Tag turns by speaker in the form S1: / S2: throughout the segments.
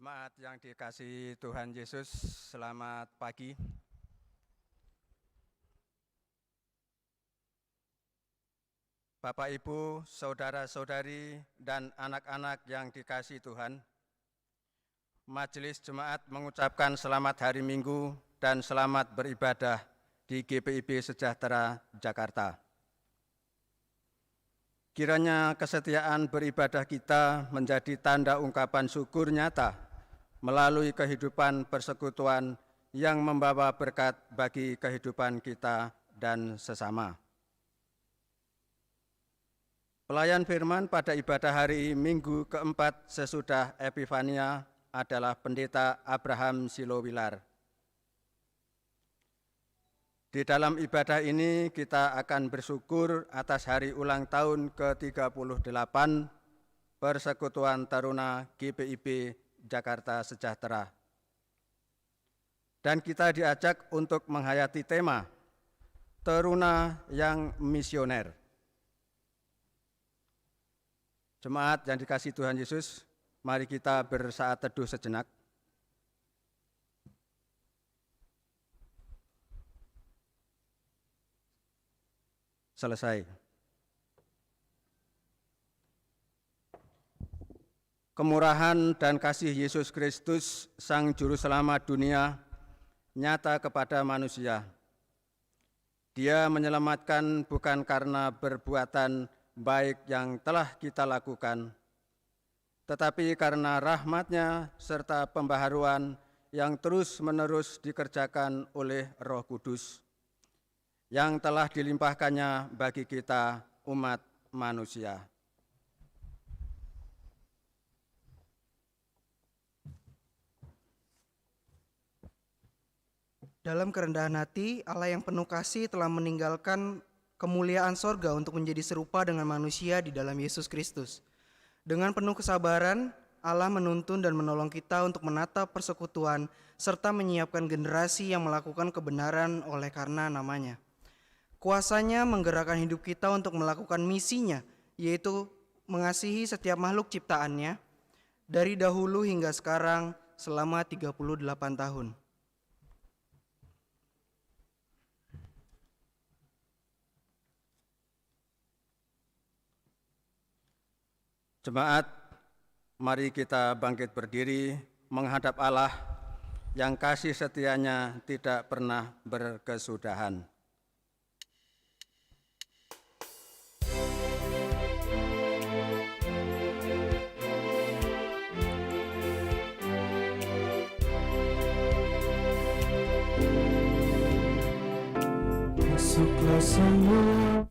S1: Jemaat yang dikasihi Tuhan Yesus, selamat pagi. Bapak, Ibu, saudara-saudari, dan anak-anak yang dikasihi Tuhan, Majelis Jemaat mengucapkan selamat hari Minggu dan selamat beribadah di GPIB Sejahtera Jakarta. Kiranya kesetiaan beribadah kita menjadi tanda ungkapan syukur nyata melalui kehidupan persekutuan yang membawa berkat bagi kehidupan kita dan sesama. Pelayan firman pada ibadah hari Minggu keempat sesudah Epifania adalah Pendeta Abraham Silowilar. Di dalam ibadah ini kita akan bersyukur atas hari ulang tahun ke-38 Persekutuan Taruna GPIB Jakarta Sejahtera. Dan kita diajak untuk menghayati tema Taruna yang Misioner. Jemaat yang dikasihi Tuhan Yesus, mari kita bersaat teduh sejenak. Selesai. Kemurahan dan kasih Yesus Kristus, Sang Juru Selamat dunia, nyata kepada manusia. Dia menyelamatkan bukan karena perbuatan baik yang telah kita lakukan, tetapi karena rahmat-Nya serta pembaharuan yang terus-menerus dikerjakan oleh Roh Kudus, yang telah dilimpahkannya bagi kita umat manusia.
S2: Dalam kerendahan hati, Allah yang penuh kasih telah meninggalkan kemuliaan sorga untuk menjadi serupa dengan manusia di dalam Yesus Kristus. Dengan penuh kesabaran, Allah menuntun dan menolong kita untuk menata persekutuan serta menyiapkan generasi yang melakukan kebenaran oleh karena namanya. Kuasanya menggerakkan hidup kita untuk melakukan misinya, yaitu mengasihi setiap makhluk ciptaannya, dari dahulu hingga sekarang selama 38 tahun.
S1: Jemaat, mari kita bangkit berdiri menghadap Allah yang kasih setianya tidak pernah berkesudahan.
S3: Masuklah semua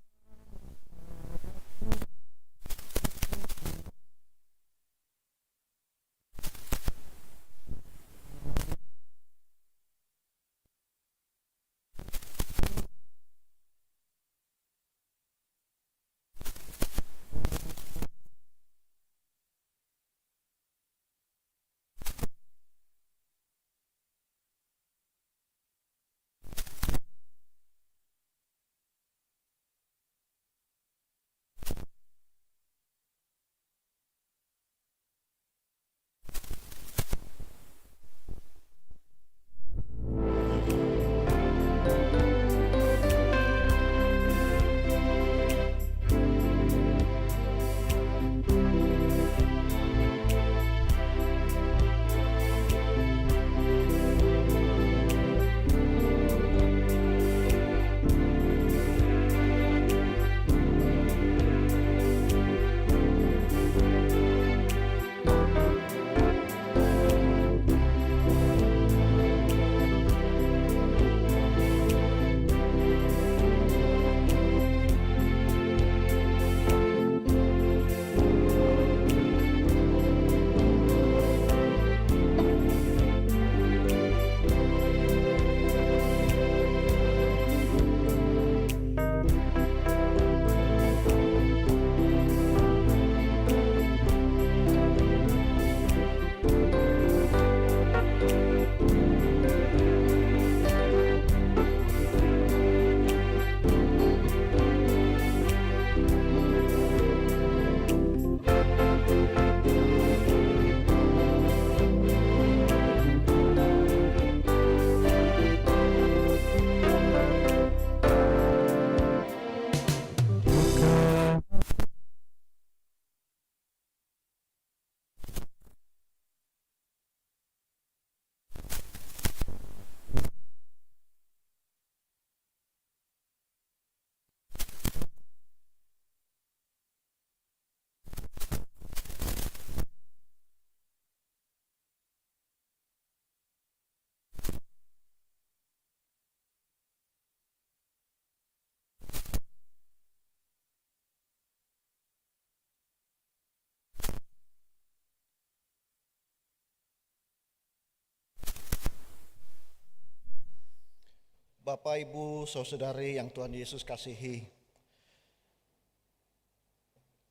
S3: Bapak, Ibu, Saudari yang Tuhan Yesus kasihi,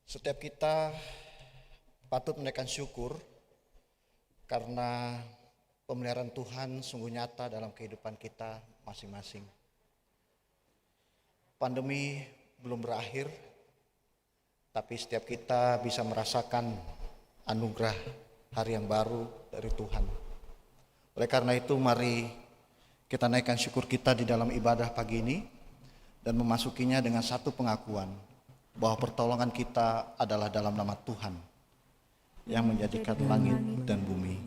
S3: setiap kita patut menaikkan syukur karena pemeliharaan Tuhan sungguh nyata dalam kehidupan kita masing-masing. Pandemi belum berakhir, tapi setiap kita bisa merasakan anugerah hari yang baru dari Tuhan. Oleh karena itu, mari kita naikkan syukur kita di dalam ibadah pagi ini dan memasukinya dengan satu pengakuan bahwa pertolongan kita adalah dalam nama Tuhan yang menjadikan langit dan bumi.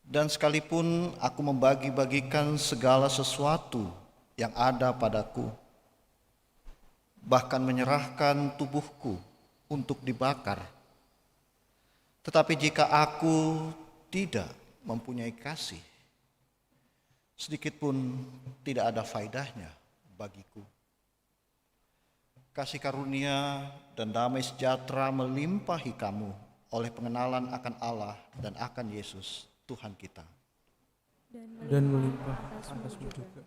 S3: Dan sekalipun aku membagi-bagikan segala sesuatu yang ada padaku, bahkan menyerahkan tubuhku untuk dibakar, tetapi jika aku tidak mempunyai kasih, sedikit pun tidak ada faedahnya bagiku. Kasih karunia dan damai sejahtera melimpahi kamu oleh pengenalan akan Allah dan akan Yesus Tuhan kita.
S4: Dan melimpah atasmu juga.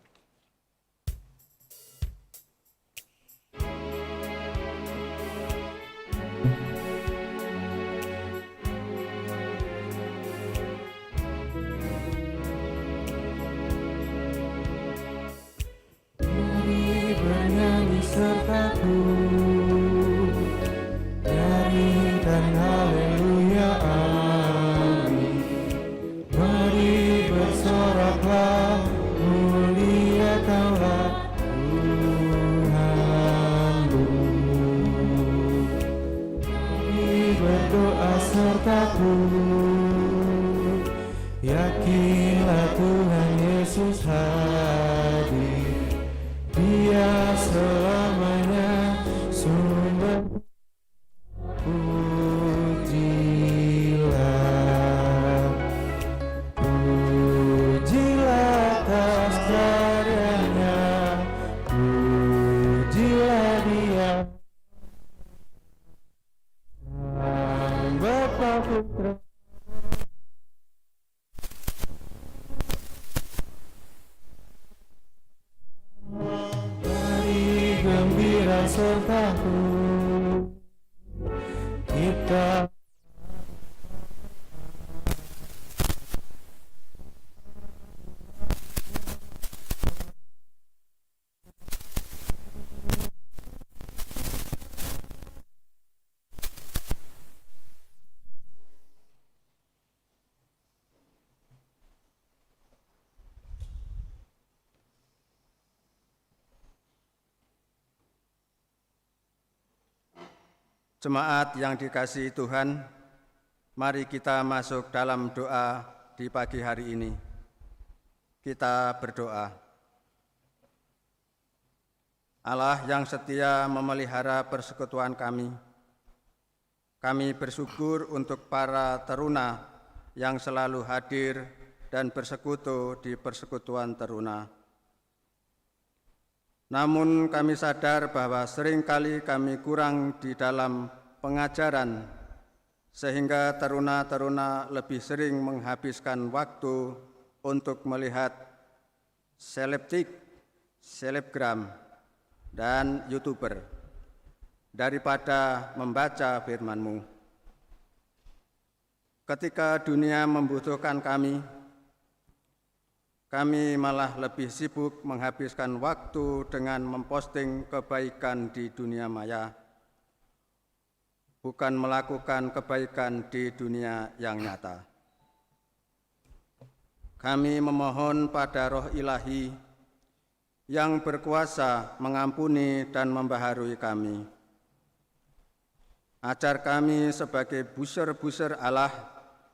S4: Mari bernyanyi sertaku, nyanyikan haleluya amin. Mari bersoraklah, muliakanlah Tuhanmu. Mari berdoa sertaku, yakinlah Tuhan Yesus hadir. Dia selamanya sumber pujilah. Pujilah atas karyanya, pujilah Dia, Bapa Putra. Mari gembira sertaku, kita
S1: Jemaat yang dikasihi Tuhan, mari kita masuk dalam doa di pagi hari ini. Kita berdoa. Allah yang setia memelihara persekutuan kami bersyukur untuk para teruna yang selalu hadir dan bersekutu di persekutuan teruna. Namun kami sadar bahwa seringkali kami kurang di dalam pengajaran, sehingga teruna-teruna lebih sering menghabiskan waktu untuk melihat selebgram, dan YouTuber, daripada membaca firman-Mu. Ketika dunia membutuhkan kami malah lebih sibuk menghabiskan waktu dengan memposting kebaikan di dunia maya, bukan melakukan kebaikan di dunia yang nyata. Kami memohon pada Roh Ilahi yang berkuasa mengampuni dan membaharui kami. Ajar kami sebagai buser-buser Allah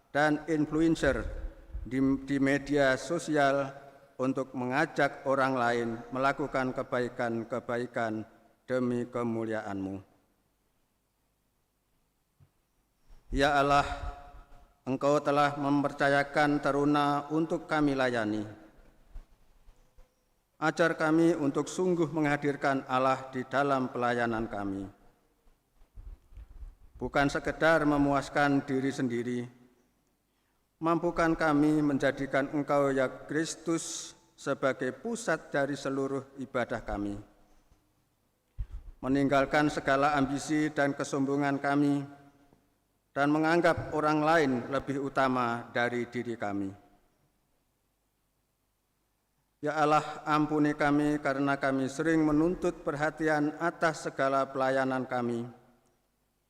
S1: dan influencer di media sosial untuk mengajak orang lain melakukan kebaikan-kebaikan demi kemuliaan-Mu. Ya Allah, Engkau telah mempercayakan teruna untuk kami layani. Ajar kami untuk sungguh menghadirkan Allah di dalam pelayanan kami. Bukan sekedar memuaskan diri sendiri, mampukan kami menjadikan Engkau ya Kristus sebagai pusat dari seluruh ibadah kami. Meninggalkan segala ambisi dan kesombongan kami, dan menganggap orang lain lebih utama dari diri kami. Ya Allah, ampuni kami karena kami sering menuntut perhatian atas segala pelayanan kami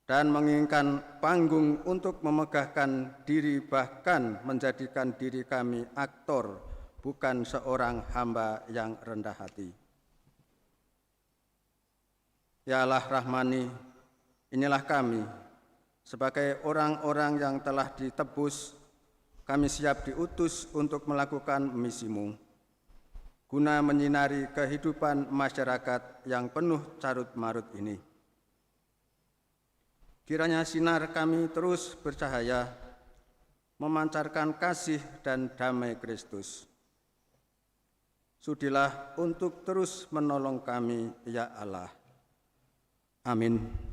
S1: dan menginginkan panggung untuk memegahkan diri, bahkan menjadikan diri kami aktor, bukan seorang hamba yang rendah hati. Ya Allah Rahmani, inilah kami. Sebagai orang-orang yang telah ditebus, kami siap diutus untuk melakukan misimu, guna menyinari kehidupan masyarakat yang penuh carut-marut ini. Kiranya sinar kami terus bercahaya, memancarkan kasih dan damai Kristus. Sudilah untuk terus menolong kami, ya Allah. Amin.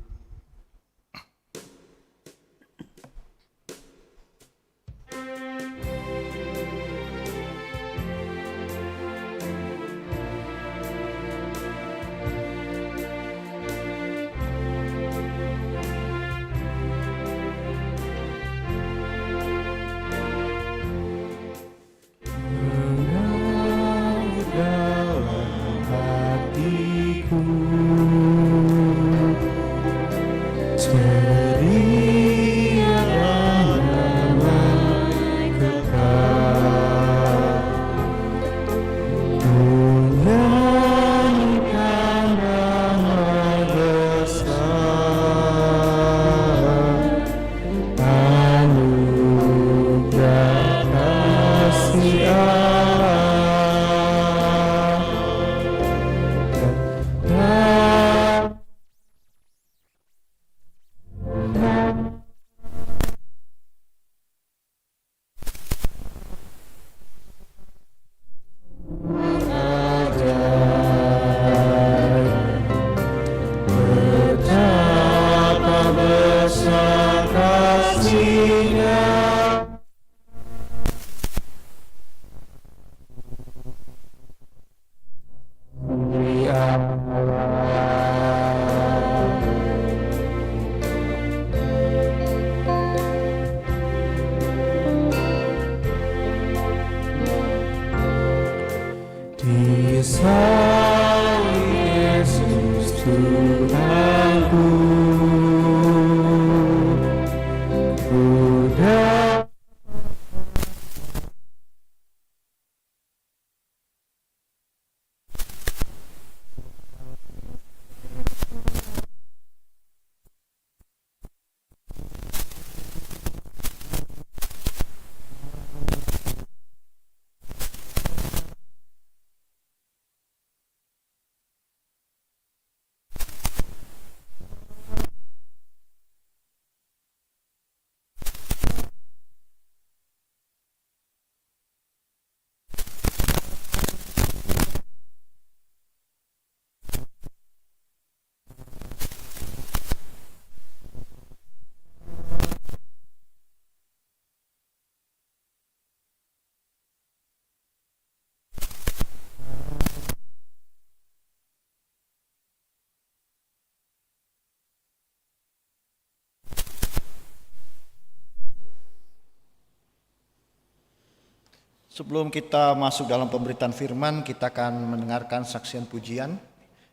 S3: Sebelum kita masuk dalam pemberitaan firman, kita akan mendengarkan saksian pujian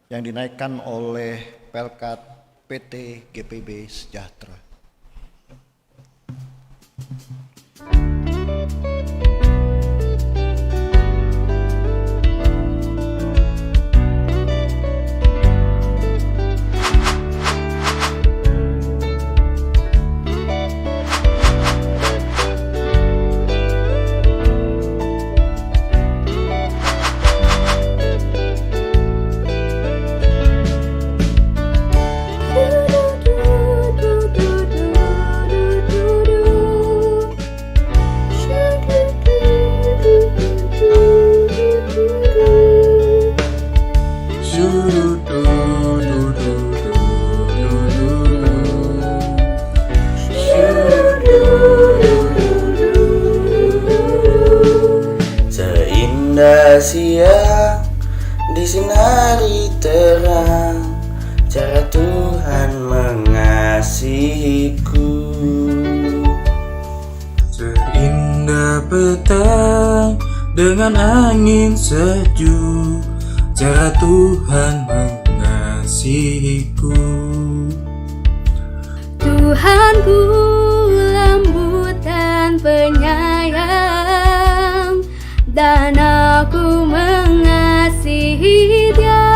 S3: yang dinaikkan oleh Pelkat PT GPB Sejahtera.
S5: Should
S4: petang dengan angin sejuk, cara Tuhan mengasihiku.
S5: Tuhanku lembut dan penyayang, dan aku mengasihi Dia.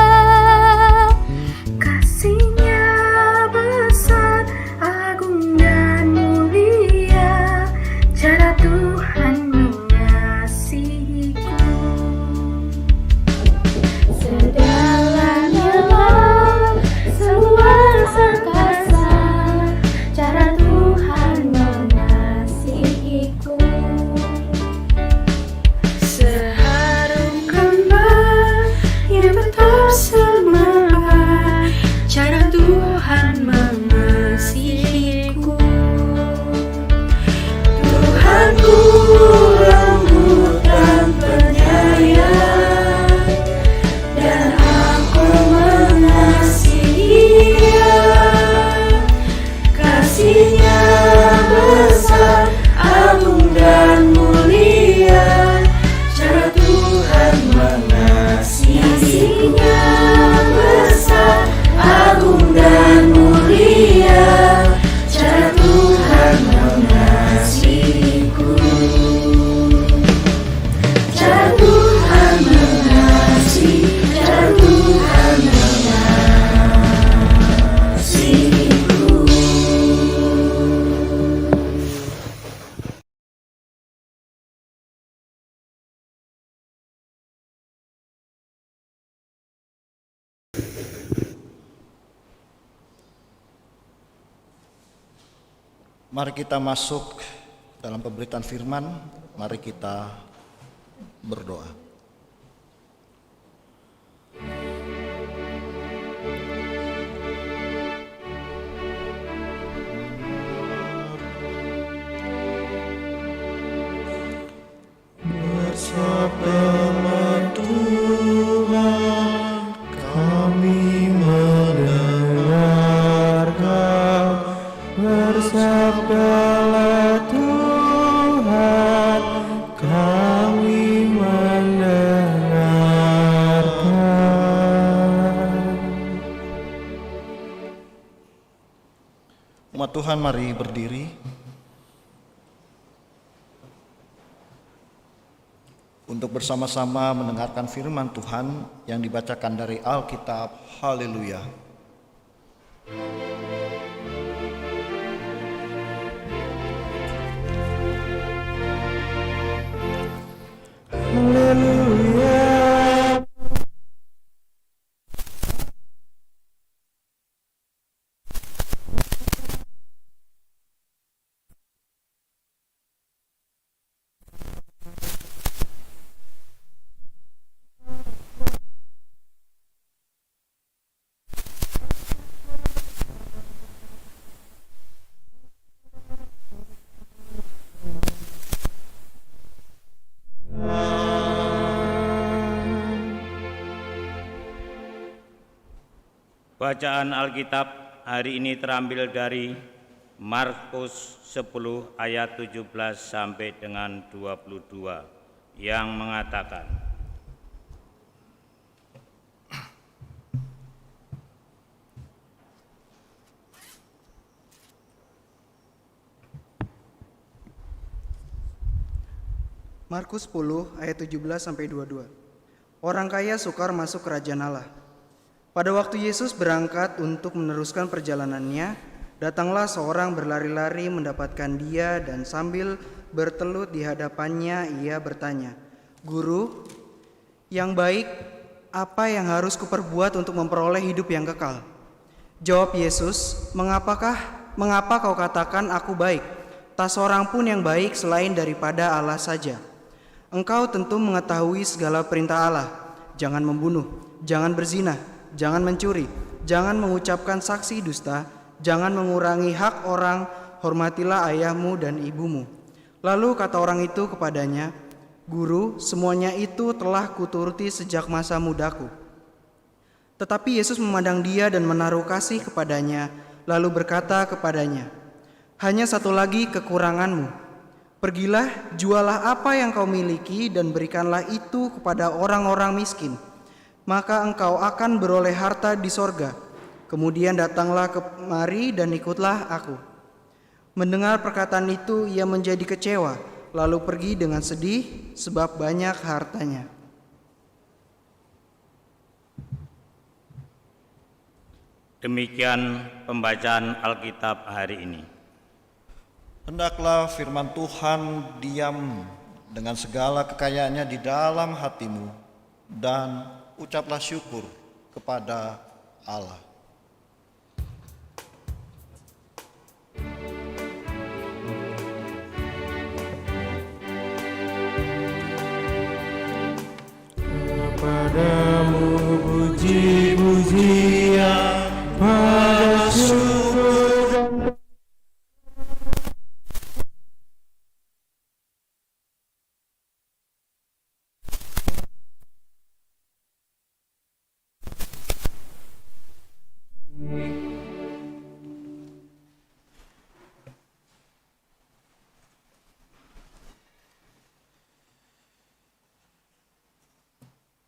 S5: Kasih-Nya besar, agung dan mulia, cara Tuhan mengasihiku. Segalanya seluas angkasa, cara Tuhan mengasihiku. Seharum kembang yang bersemerbak, cara Tuhan mengasihiku. Tuhanku lembut dan penyayang, dan aku mengasihi Dia. Kasih-Nya besar, agung dan mulia, cara Tuhan mengasihiku. Kasih-Nya besar, agung dan mulia, cara Tuhan mengasihiku. Cara Tuhan mengasihi, cara Tuhan mengasihiku.
S3: Mari kita masuk dalam pemberitaan firman. Mari kita berdoa.
S4: Bersabdalah Tuhan, kami mendengarkan. Bersabdalah Tuhan, kami mendengarkan.
S3: Umat Tuhan, mari berdiri. Untuk bersama-sama mendengarkan firman Tuhan yang dibacakan dari Alkitab. Haleluya.
S4: Haleluya.
S6: Bacaan Alkitab hari ini terambil dari Markus 10 ayat 17 sampai dengan 22 yang mengatakan,
S2: Markus 10 ayat 17 sampai 22. Orang kaya sukar masuk kerajaan Allah. Pada waktu Yesus berangkat untuk meneruskan perjalanannya, datanglah seorang berlari-lari mendapatkan Dia, dan sambil bertelut di hadapannya ia bertanya, "Guru, yang baik, apa yang harus kuperbuat untuk memperoleh hidup yang kekal?" Jawab Yesus, "Mengapa kau katakan aku baik? Tak seorang pun yang baik selain daripada Allah saja. Engkau tentu mengetahui segala perintah Allah. Jangan membunuh, jangan berzina, jangan mencuri, jangan mengucapkan saksi dusta, jangan mengurangi hak orang, hormatilah ayahmu dan ibumu." Lalu kata orang itu kepadanya, "Guru, semuanya itu telah kuturuti sejak masa mudaku." Tetapi Yesus memandang dia dan menaruh kasih kepadanya, lalu berkata kepadanya, "Hanya satu lagi kekuranganmu. Pergilah, jualah apa yang kau miliki dan berikanlah itu kepada orang-orang miskin. Maka engkau akan beroleh harta di sorga. Kemudian datanglah kemari dan ikutlah aku. Mendengar perkataan itu, ia menjadi kecewa, lalu pergi dengan sedih sebab banyak hartanya.
S6: Demikian pembacaan Alkitab hari ini.
S3: Hendaklah firman Tuhan diam dengan segala kekayaannya di dalam hatimu, dan ucaplah syukur kepada Allah.
S4: Kepadamu puji-pujian, pada syukur dan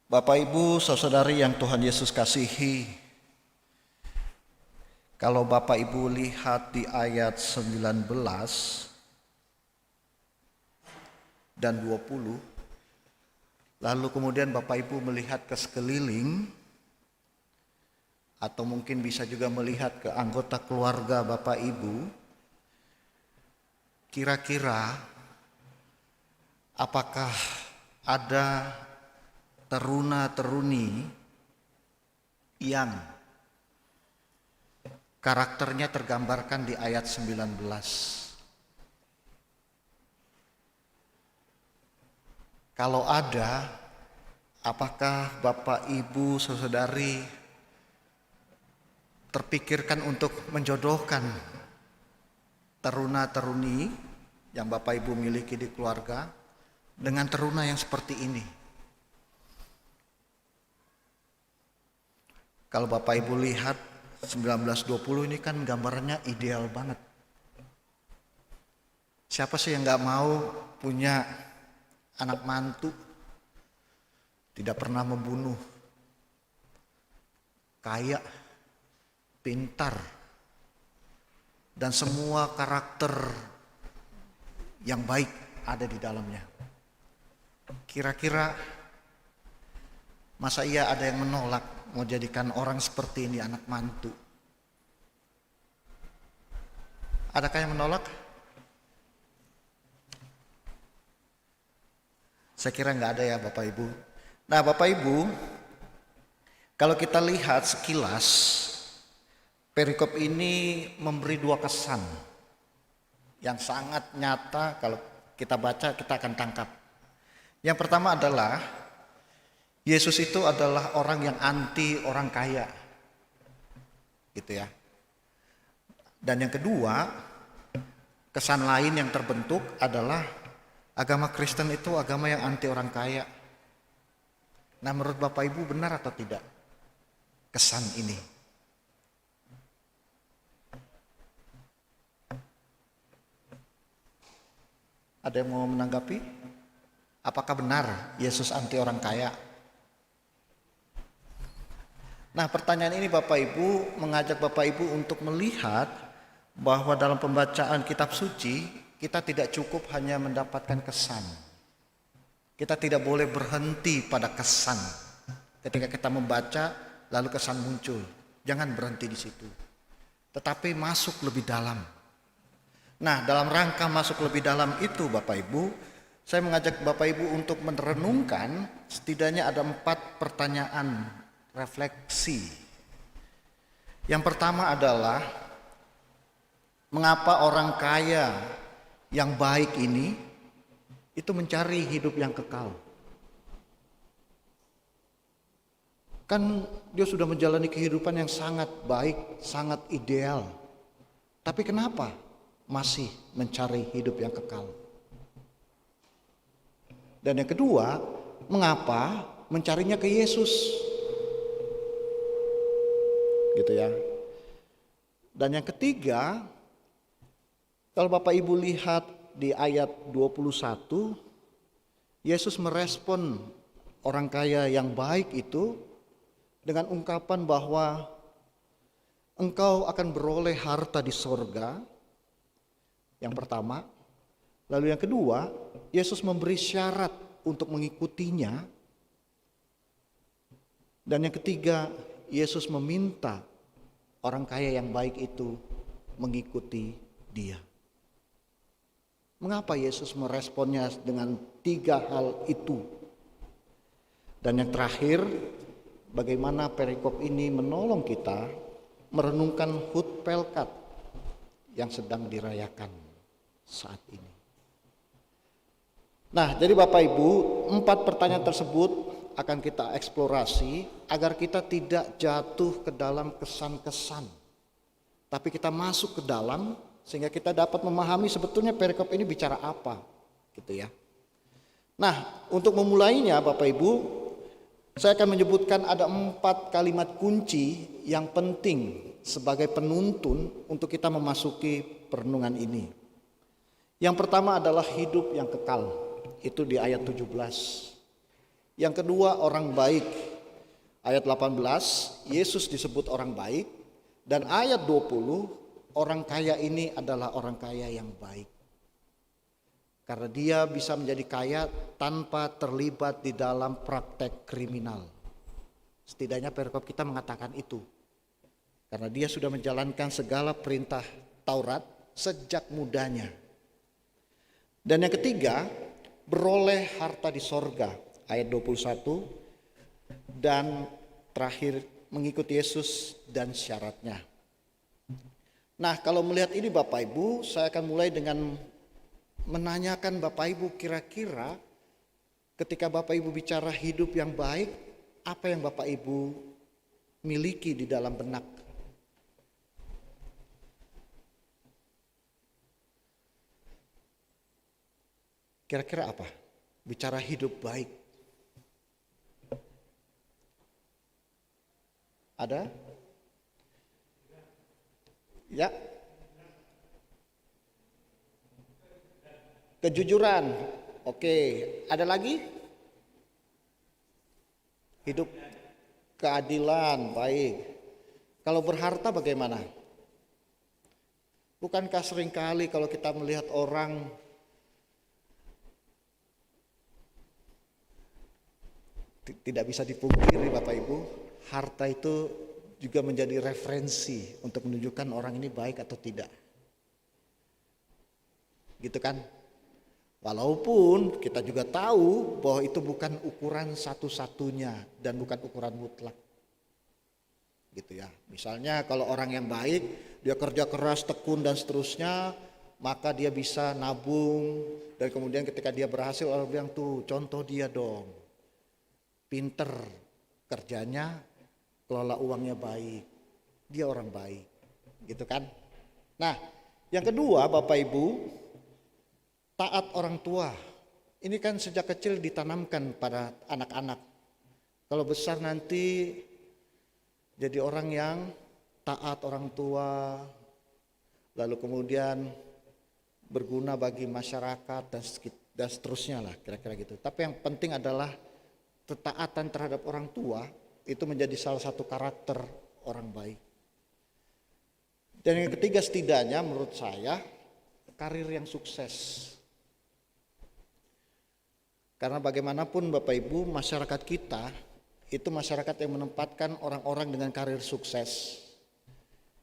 S3: Bapak, Ibu, saudari yang Tuhan Yesus kasihi, kalau Bapak Ibu lihat di ayat 19 dan 20, lalu kemudian Bapak Ibu melihat ke sekeliling, atau mungkin bisa juga melihat ke anggota keluarga Bapak Ibu, kira-kira apakah ada teruna-teruni yang karakternya tergambarkan di ayat 19? Kalau ada, apakah Bapak Ibu saudari terpikirkan untuk menjodohkan teruna-teruni yang Bapak Ibu miliki di keluarga dengan teruna yang seperti ini? Kalau Bapak Ibu lihat 19-20 ini kan gambarannya ideal banget. Siapa sih yang gak mau punya anak mantu, tidak pernah membunuh, kaya, pintar, dan semua karakter yang baik ada di dalamnya. Kira-kira masa iya ada yang menolak mau jadikan orang seperti ini anak mantu? Adakah yang menolak? Saya kira nggak ada ya Bapak Ibu. Nah Bapak Ibu, kalau kita lihat sekilas, perikop ini memberi dua kesan yang sangat nyata. Kalau kita baca kita akan tangkap. Yang pertama adalah Yesus itu adalah orang yang anti orang kaya, gitu ya. Dan yang kedua, kesan lain yang terbentuk adalah agama Kristen itu agama yang anti orang kaya. Nah, menurut Bapak Ibu benar atau tidak kesan ini? Ada yang mau menanggapi? Apakah benar Yesus anti orang kaya? Nah, pertanyaan ini Bapak Ibu mengajak Bapak Ibu untuk melihat bahwa dalam pembacaan kitab suci kita tidak cukup hanya mendapatkan kesan. Kita tidak boleh berhenti pada kesan. Ketika kita membaca lalu kesan muncul, jangan berhenti di situ. Tetapi masuk lebih dalam. Nah, dalam rangka masuk lebih dalam itu Bapak Ibu, saya mengajak Bapak Ibu untuk merenungkan setidaknya ada 4 pertanyaan refleksi. Yang pertama adalah mengapa orang kaya yang baik ini itu mencari hidup yang kekal? Kan dia sudah menjalani kehidupan yang sangat baik, sangat ideal. Tapi kenapa masih mencari hidup yang kekal? Dan yang kedua, mengapa mencarinya ke Yesus? Gitu ya. Dan yang ketiga, kalau Bapak Ibu lihat di ayat 21, Yesus merespon orang kaya yang baik itu dengan ungkapan bahwa engkau akan beroleh harta di sorga, yang pertama. Lalu yang kedua, Yesus memberi syarat untuk mengikutinya. Dan yang ketiga, Yesus meminta orang kaya yang baik itu mengikuti dia. Mengapa Yesus meresponnya dengan 3 hal itu? Dan yang terakhir, bagaimana perikop ini menolong kita merenungkan HUT Pelkat yang sedang dirayakan saat ini. Nah, jadi Bapak Ibu, 4 pertanyaan tersebut akan kita eksplorasi agar kita tidak jatuh ke dalam kesan-kesan, tapi kita masuk ke dalam sehingga kita dapat memahami sebetulnya perikop ini bicara apa, gitu ya. Nah, untuk memulainya Bapak Ibu, saya akan menyebutkan ada 4 kalimat kunci yang penting sebagai penuntun untuk kita memasuki perenungan ini. Yang pertama adalah hidup yang kekal. Itu di ayat 17. Yang kedua, orang baik. Ayat 18, Yesus disebut orang baik. Dan ayat 20, orang kaya ini adalah orang kaya yang baik. Karena dia bisa menjadi kaya tanpa terlibat di dalam praktek kriminal. Setidaknya perikop kita mengatakan itu. Karena dia sudah menjalankan segala perintah Taurat sejak mudanya. Dan yang ketiga, beroleh harta di sorga, ayat 21, dan terakhir mengikuti Yesus dan syaratnya. Nah, kalau melihat ini Bapak Ibu, saya akan mulai dengan menanyakan Bapak Ibu, kira-kira ketika Bapak Ibu bicara hidup yang baik, apa yang Bapak Ibu miliki di dalam benak? Kira-kira apa? Bicara hidup baik. Ada? Ya. Kejujuran. Oke, ada lagi? Hidup keadilan, baik. Kalau berharta bagaimana? Bukankah seringkali kalau kita melihat orang tidak bisa dipungkiri Bapak Ibu, harta itu juga menjadi referensi untuk menunjukkan orang ini baik atau tidak. Gitu kan? Walaupun kita juga tahu bahwa itu bukan ukuran satu-satunya dan bukan ukuran mutlak. Gitu ya. Misalnya kalau orang yang baik, dia kerja keras, tekun dan seterusnya, maka dia bisa nabung, dan kemudian ketika dia berhasil orang bilang tuh contoh dia dong. Pinter kerjanya, kelola uangnya baik, dia orang baik, gitu kan? Nah, yang kedua Bapak Ibu, taat orang tua. Ini kan sejak kecil ditanamkan pada anak-anak. Kalau besar nanti jadi orang yang taat orang tua, lalu kemudian berguna bagi masyarakat dan seterusnya lah, kira-kira gitu. Tapi yang penting adalah ketaatan terhadap orang tua itu menjadi salah satu karakter orang baik. Dan yang ketiga setidaknya menurut saya, karir yang sukses. Karena bagaimanapun Bapak Ibu, masyarakat kita itu masyarakat yang menempatkan orang-orang dengan karir sukses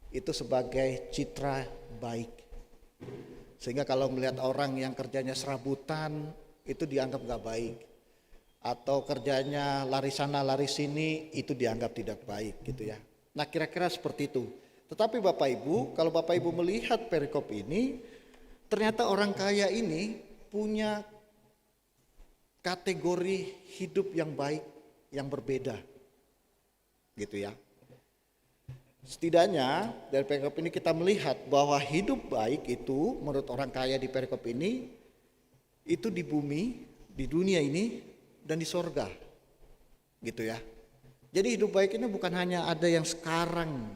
S3: itu sebagai citra baik. Sehingga kalau melihat orang yang kerjanya serabutan itu dianggap gak baik. Atau kerjanya lari sana lari sini itu dianggap tidak baik gitu ya. Nah kira-kira seperti itu. Tetapi Bapak Ibu, kalau Bapak Ibu melihat perikop ini, ternyata orang kaya ini punya kategori hidup yang baik yang berbeda gitu ya. Setidaknya dari perikop ini kita melihat bahwa hidup baik itu menurut orang kaya di perikop ini itu di bumi, di dunia ini dan di sorga, gitu ya. Jadi hidup baik ini bukan hanya ada yang sekarang,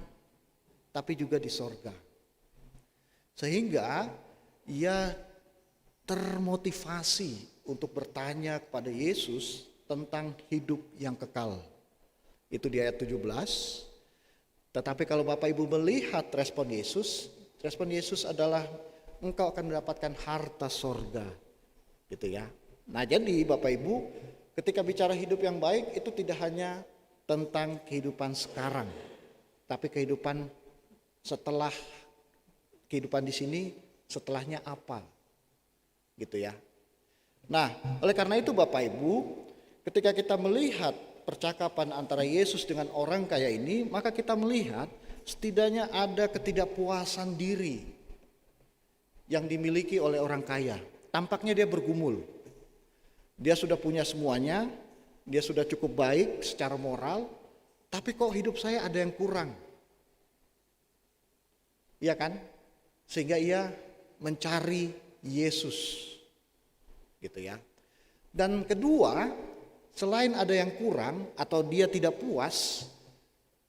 S3: tapi juga di sorga. Sehingga ia termotivasi untuk bertanya kepada Yesus tentang hidup yang kekal. Itu di ayat 17. Tetapi kalau Bapak Ibu melihat respon Yesus adalah engkau akan mendapatkan harta sorga. Gitu ya. Nah jadi Bapak Ibu, ketika bicara hidup yang baik itu tidak hanya tentang kehidupan sekarang, tapi kehidupan setelah kehidupan di sini, setelahnya apa? Gitu ya. Nah, oleh karena itu Bapak Ibu, ketika kita melihat percakapan antara Yesus dengan orang kaya ini, maka kita melihat setidaknya ada ketidakpuasan diri yang dimiliki oleh orang kaya. Tampaknya dia bergumul. Dia sudah punya semuanya, dia sudah cukup baik secara moral, tapi kok hidup saya ada yang kurang. Iya kan? Sehingga ia mencari Yesus. Gitu ya. Dan kedua, selain ada yang kurang atau dia tidak puas,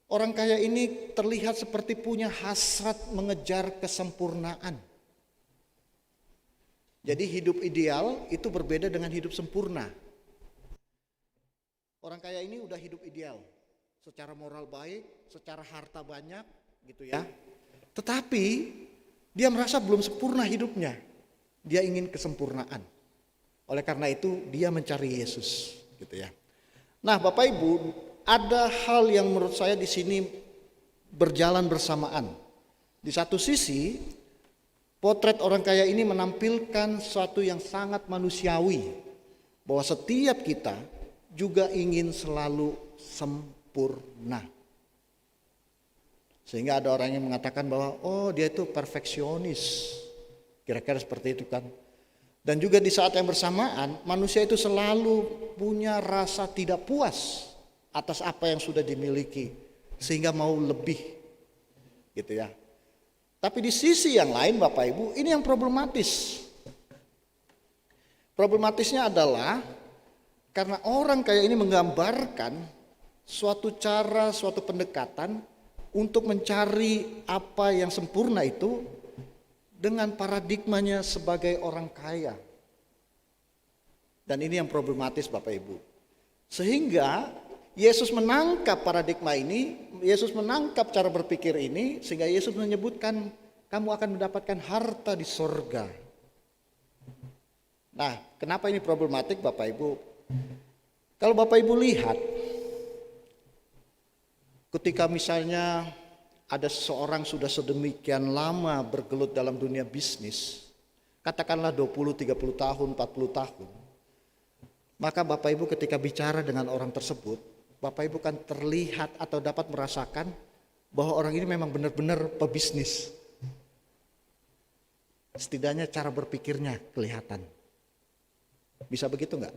S3: orang kaya ini terlihat seperti punya hasrat mengejar kesempurnaan. Jadi hidup ideal itu berbeda dengan hidup sempurna. Orang kaya ini udah hidup ideal, secara moral baik, secara harta banyak, gitu ya. Tetapi dia merasa belum sempurna hidupnya. Dia ingin kesempurnaan. Oleh karena itu dia mencari Yesus, gitu ya. Nah, Bapak Ibu, ada hal yang menurut saya di sini berjalan bersamaan. Di satu sisi, potret orang kaya ini menampilkan sesuatu yang sangat manusiawi, bahwa setiap kita juga ingin selalu sempurna. Sehingga ada orang yang mengatakan bahwa oh dia itu perfeksionis. Kira-kira seperti itu kan. Dan juga di saat yang bersamaan manusia itu selalu punya rasa tidak puas atas apa yang sudah dimiliki. Sehingga mau lebih. Gitu ya. Tapi di sisi yang lain Bapak Ibu, ini yang problematis. Problematisnya adalah karena orang kaya ini menggambarkan suatu cara, suatu pendekatan untuk mencari apa yang sempurna itu dengan paradigmanya sebagai orang kaya. Dan ini yang problematis Bapak Ibu. Sehingga Yesus menangkap paradigma ini, Yesus menangkap cara berpikir ini, sehingga Yesus menyebutkan kamu akan mendapatkan harta di sorga. Nah, kenapa ini problematik Bapak Ibu? Kalau Bapak Ibu lihat, ketika misalnya ada seseorang sudah sedemikian lama bergelut dalam dunia bisnis, katakanlah 20, 30 tahun, 40 tahun, maka Bapak Ibu ketika bicara dengan orang tersebut, Bapak Ibu kan terlihat atau dapat merasakan bahwa orang ini memang benar-benar pebisnis. Setidaknya cara berpikirnya kelihatan. Bisa begitu enggak?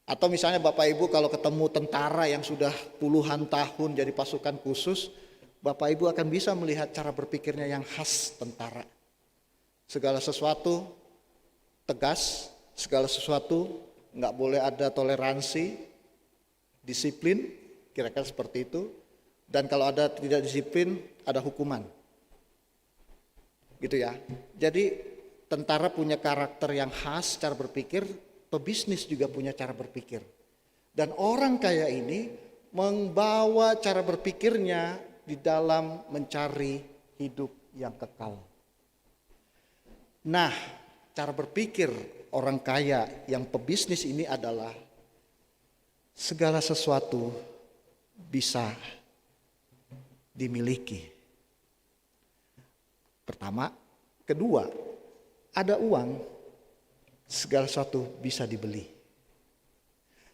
S3: Atau misalnya Bapak Ibu kalau ketemu tentara yang sudah puluhan tahun jadi pasukan khusus, Bapak Ibu akan bisa melihat cara berpikirnya yang khas tentara. Segala sesuatu tegas, segala sesuatu nggak boleh ada toleransi, disiplin, kira-kira seperti itu. Dan kalau ada tidak disiplin, ada hukuman. Gitu ya. Jadi tentara punya karakter yang khas cara berpikir, pebisnis juga punya cara berpikir. Dan orang kaya ini membawa cara berpikirnya di dalam mencari hidup yang kekal. Nah, cara berpikir orang kaya yang pebisnis ini adalah segala sesuatu bisa dimiliki. Pertama, kedua, ada uang, segala sesuatu bisa dibeli.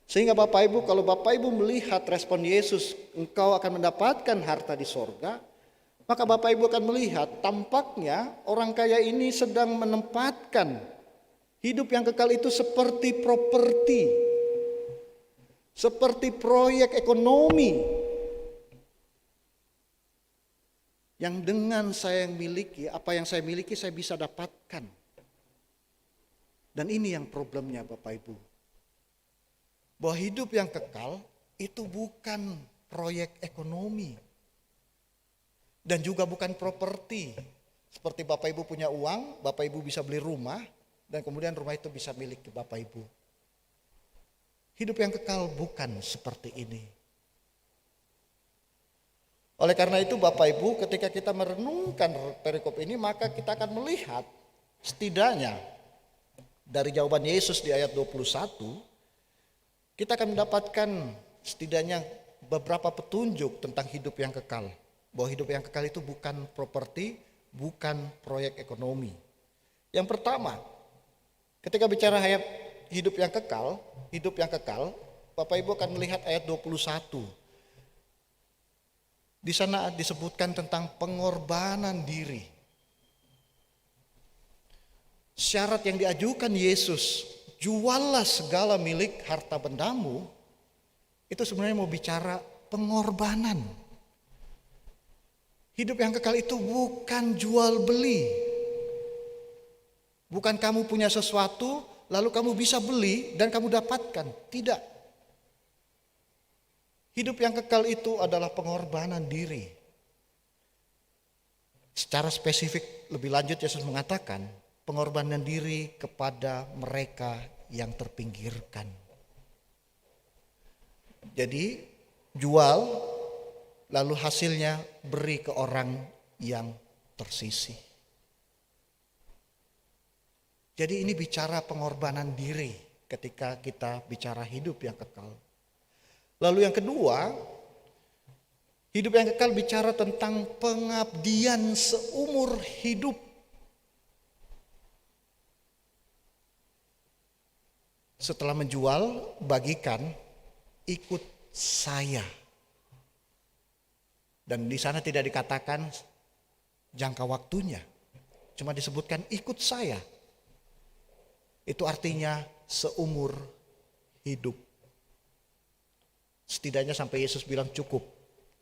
S3: Sehingga Bapak Ibu, kalau Bapak Ibu melihat respon Yesus, engkau akan mendapatkan harta di sorga, maka Bapak Ibu akan melihat tampaknya orang kaya ini sedang menempatkan hidup yang kekal itu seperti properti, seperti proyek ekonomi yang dengan saya yang miliki, apa yang saya miliki saya bisa dapatkan. Dan ini yang problemnya Bapak Ibu. Bahwa hidup yang kekal itu bukan proyek ekonomi. Dan juga bukan properti. Seperti Bapak Ibu punya uang, Bapak Ibu bisa beli rumah, dan kemudian rumah itu bisa milik Bapak Ibu. Hidup yang kekal bukan seperti ini. Oleh karena itu Bapak Ibu, ketika kita merenungkan perikop ini, maka kita akan melihat setidaknya dari jawaban Yesus di ayat 21, kita akan mendapatkan setidaknya beberapa petunjuk tentang hidup yang kekal. Bahwa hidup yang kekal itu bukan properti, bukan proyek ekonomi. Yang pertama, ketika bicara hidup yang kekal, Bapak Ibu akan melihat ayat 21. Di sana disebutkan tentang pengorbanan diri. Syarat yang diajukan Yesus, juallah segala milik harta bendamu, itu sebenarnya mau bicara pengorbanan. Hidup yang kekal itu bukan jual beli. Bukan kamu punya sesuatu lalu kamu bisa beli dan kamu dapatkan. Tidak. Hidup yang kekal itu adalah pengorbanan diri. Secara spesifik lebih lanjut Yesus mengatakan pengorbanan diri kepada mereka yang terpinggirkan. Jadi jual lalu hasilnya beri ke orang yang tersisih. Jadi ini bicara pengorbanan diri ketika kita bicara hidup yang kekal. Lalu yang kedua, hidup yang kekal bicara tentang pengabdian seumur hidup. Setelah menjual, bagikan, ikut saya. Dan di sana tidak dikatakan jangka waktunya, cuma disebutkan ikut saya. Itu artinya seumur hidup. Setidaknya sampai Yesus bilang cukup.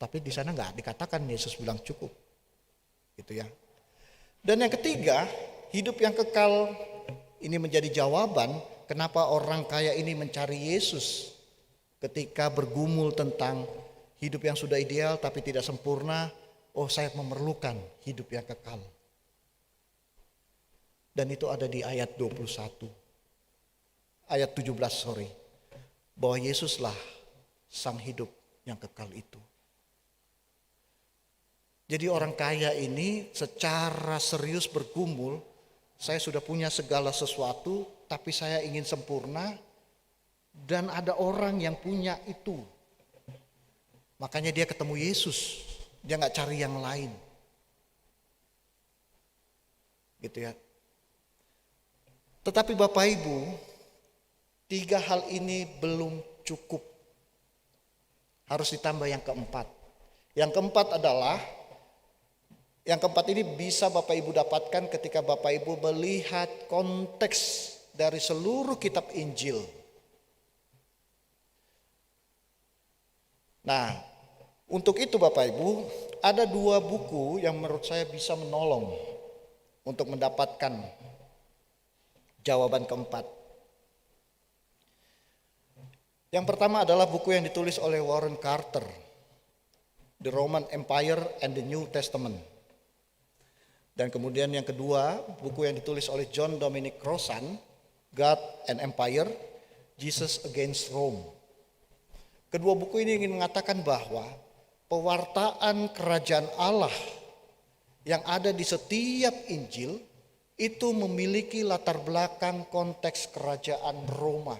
S3: Tapi di sana nggak dikatakan Yesus bilang cukup. Gitu ya. Dan yang ketiga, hidup yang kekal ini menjadi jawaban kenapa orang kaya ini mencari Yesus. Ketika bergumul tentang hidup yang sudah ideal tapi tidak sempurna. Oh, saya memerlukan hidup yang kekal. Dan itu ada di ayat 21. Ayat 17 bahwa Yesuslah sang hidup yang kekal itu. Jadi orang kaya ini secara serius bergumul, saya sudah punya segala sesuatu tapi saya ingin sempurna dan ada orang yang punya itu. Makanya dia ketemu Yesus, dia gak cari yang lain. Gitu ya. Tetapi Bapak Ibu, 3 hal ini belum cukup. Harus ditambah yang keempat. Yang keempat adalah, yang keempat ini bisa Bapak Ibu dapatkan ketika Bapak Ibu melihat konteks dari seluruh kitab Injil. Nah, untuk itu Bapak Ibu, ada 2 buku yang menurut saya bisa menolong untuk mendapatkan jawaban keempat. Yang pertama adalah buku yang ditulis oleh Warren Carter, The Roman Empire and the New Testament. Dan kemudian yang kedua, buku yang ditulis oleh John Dominic Crossan, God and Empire, Jesus Against Rome. Kedua buku ini ingin mengatakan bahwa pewartaan kerajaan Allah yang ada di setiap Injil itu memiliki latar belakang konteks kerajaan Roma.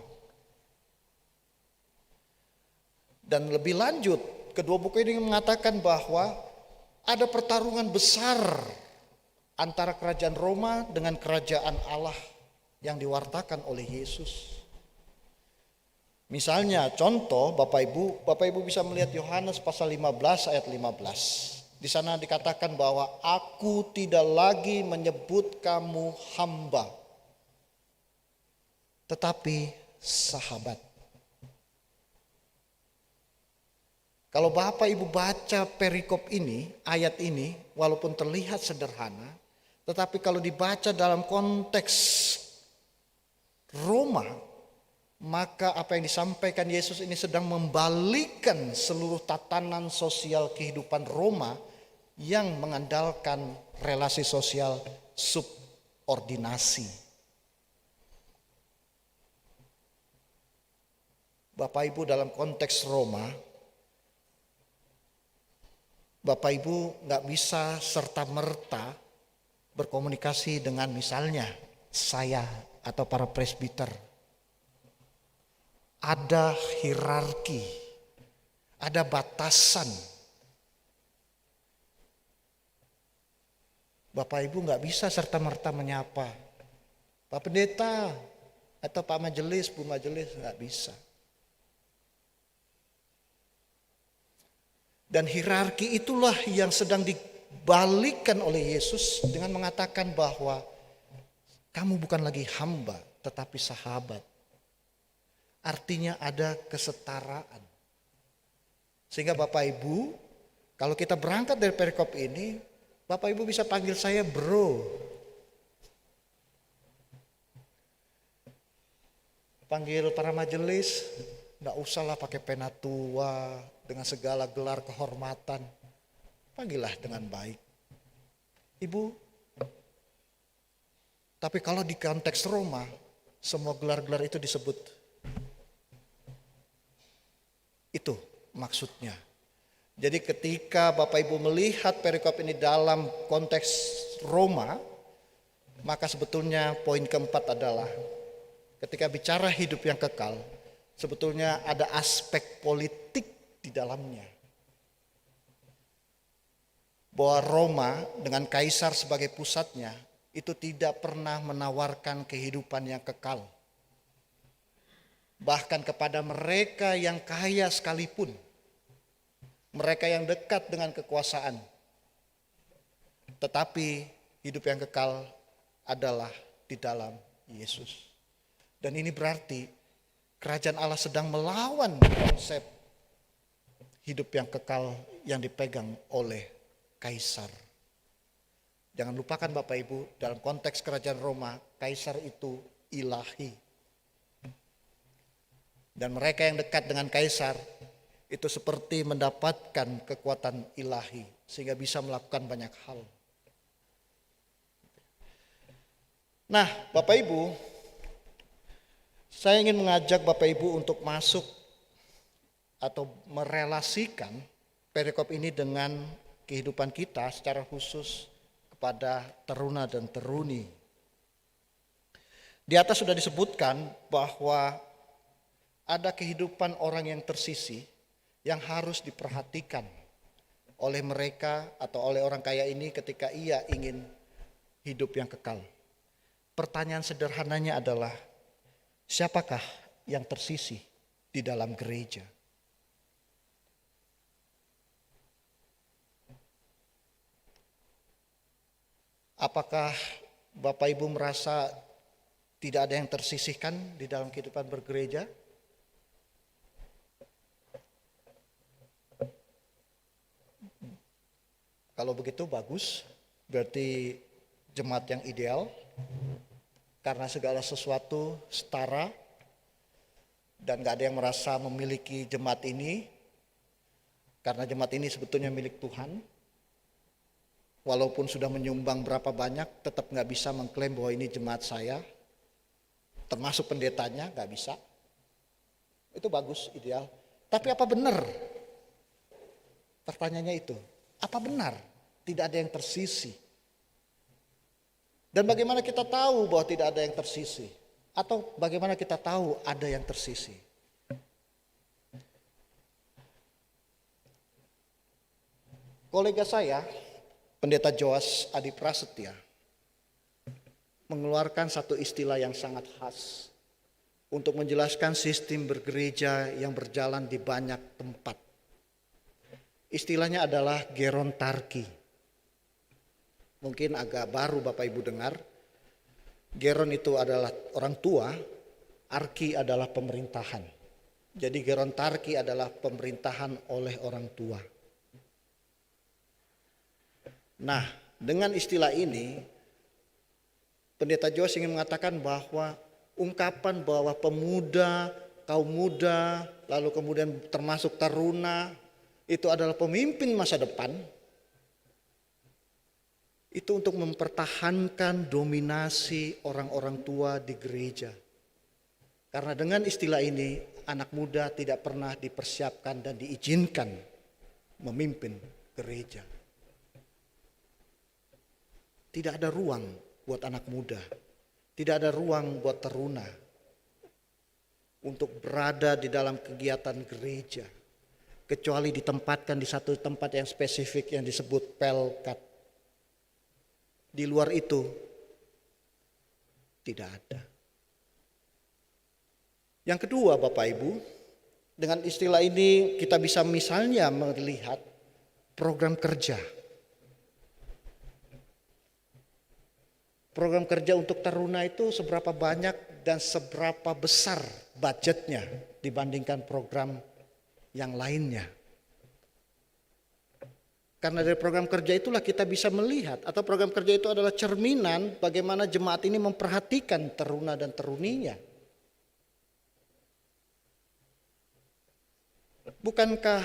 S3: Dan lebih lanjut, kedua buku ini mengatakan bahwa ada pertarungan besar antara kerajaan Roma dengan kerajaan Allah yang diwartakan oleh Yesus. Misalnya contoh Bapak Ibu bisa melihat Yohanes pasal 15 ayat 15. Di sana dikatakan bahwa aku tidak lagi menyebut kamu hamba, tetapi sahabat. Kalau Bapak Ibu baca perikop ini, ayat ini, walaupun terlihat sederhana, tetapi kalau dibaca dalam konteks Roma, maka apa yang disampaikan Yesus ini sedang membalikkan seluruh tatanan sosial kehidupan Roma yang mengandalkan relasi sosial subordinasi. Bapak Ibu, dalam konteks Roma, Bapak Ibu nggak bisa serta-merta berkomunikasi dengan misalnya saya atau para presbiter. Ada hierarki, ada batasan. Bapak Ibu nggak bisa serta-merta menyapa Pak Pendeta atau Pak Majelis, Bu Majelis, nggak bisa. Dan hierarki itulah yang sedang dibalikkan oleh Yesus dengan mengatakan bahwa kamu bukan lagi hamba tetapi sahabat. Artinya ada kesetaraan. Sehingga Bapak Ibu, kalau kita berangkat dari perikop ini, Bapak Ibu bisa panggil saya bro. Panggil para majelis, nggak usahlah pakai pena tua dengan segala gelar kehormatan. Panggillah dengan baik. Ibu, tapi kalau di konteks Roma, semua gelar-gelar itu disebut. Itu maksudnya. Jadi ketika Bapak Ibu melihat perikop ini dalam konteks Roma, maka sebetulnya poin keempat adalah ketika bicara hidup yang kekal, sebetulnya ada aspek politik di dalamnya. Bahwa Roma dengan kaisar sebagai pusatnya itu tidak pernah menawarkan kehidupan yang kekal. Bahkan kepada mereka yang kaya sekalipun, mereka yang dekat dengan kekuasaan. Tetapi hidup yang kekal adalah di dalam Yesus. Dan ini berarti kerajaan Allah sedang melawan konsep hidup yang kekal yang dipegang oleh kaisar. Jangan lupakan Bapak Ibu, dalam konteks kerajaan Roma, kaisar itu ilahi. Dan mereka yang dekat dengan kaisar itu seperti mendapatkan kekuatan ilahi sehingga bisa melakukan banyak hal. Nah, Bapak Ibu, saya ingin mengajak Bapak Ibu untuk masuk atau merelasikan perikop ini dengan kehidupan kita secara khusus kepada teruna dan teruni. Di atas sudah disebutkan bahwa ada kehidupan orang yang tersisih yang harus diperhatikan oleh mereka atau oleh orang kaya ini ketika ia ingin hidup yang kekal. Pertanyaan sederhananya adalah, siapakah yang tersisih di dalam gereja? Apakah Bapak Ibu merasa tidak ada yang tersisihkan di dalam kehidupan bergereja? Kalau begitu bagus, berarti jemaat yang ideal, karena segala sesuatu setara dan gak ada yang merasa memiliki jemaat ini, karena jemaat ini sebetulnya milik Tuhan. Walaupun sudah menyumbang berapa banyak, tetap gak bisa mengklaim bahwa ini jemaat saya, termasuk pendetanya gak bisa. Itu bagus, ideal. Tapi apa benar? Pertanyaannya itu. Apa benar tidak ada yang tersisih? Dan bagaimana kita tahu bahwa tidak ada yang tersisih? Atau bagaimana kita tahu ada yang tersisih? Kolega saya, Pendeta Joas Adi Prasetya, mengeluarkan satu istilah yang sangat khas untuk menjelaskan sistem bergereja yang berjalan di banyak tempat. Istilahnya adalah gerontarki. Mungkin agak baru Bapak Ibu dengar. Geron itu adalah orang tua, arki adalah pemerintahan. Jadi gerontarki adalah pemerintahan oleh orang tua. Nah, dengan istilah ini, Pendeta Joas ingin mengatakan bahwa ungkapan bahwa pemuda, kaum muda, lalu kemudian termasuk taruna, itu adalah pemimpin masa depan, itu untuk mempertahankan dominasi orang-orang tua di gereja. Karena dengan istilah ini, anak muda tidak pernah dipersiapkan dan diizinkan memimpin gereja. Tidak ada ruang buat anak muda, tidak ada ruang buat teruna untuk berada di dalam kegiatan gereja, kecuali ditempatkan di satu tempat yang spesifik yang disebut pelkat. Di luar itu tidak ada. Yang kedua, Bapak Ibu, dengan istilah ini kita bisa misalnya melihat program kerja. Program kerja untuk taruna itu seberapa banyak dan seberapa besar budgetnya dibandingkan program yang lainnya. Karena dari program kerja itulah kita bisa melihat, atau program kerja itu adalah cerminan bagaimana jemaat ini memperhatikan taruna dan teruninya. Bukankah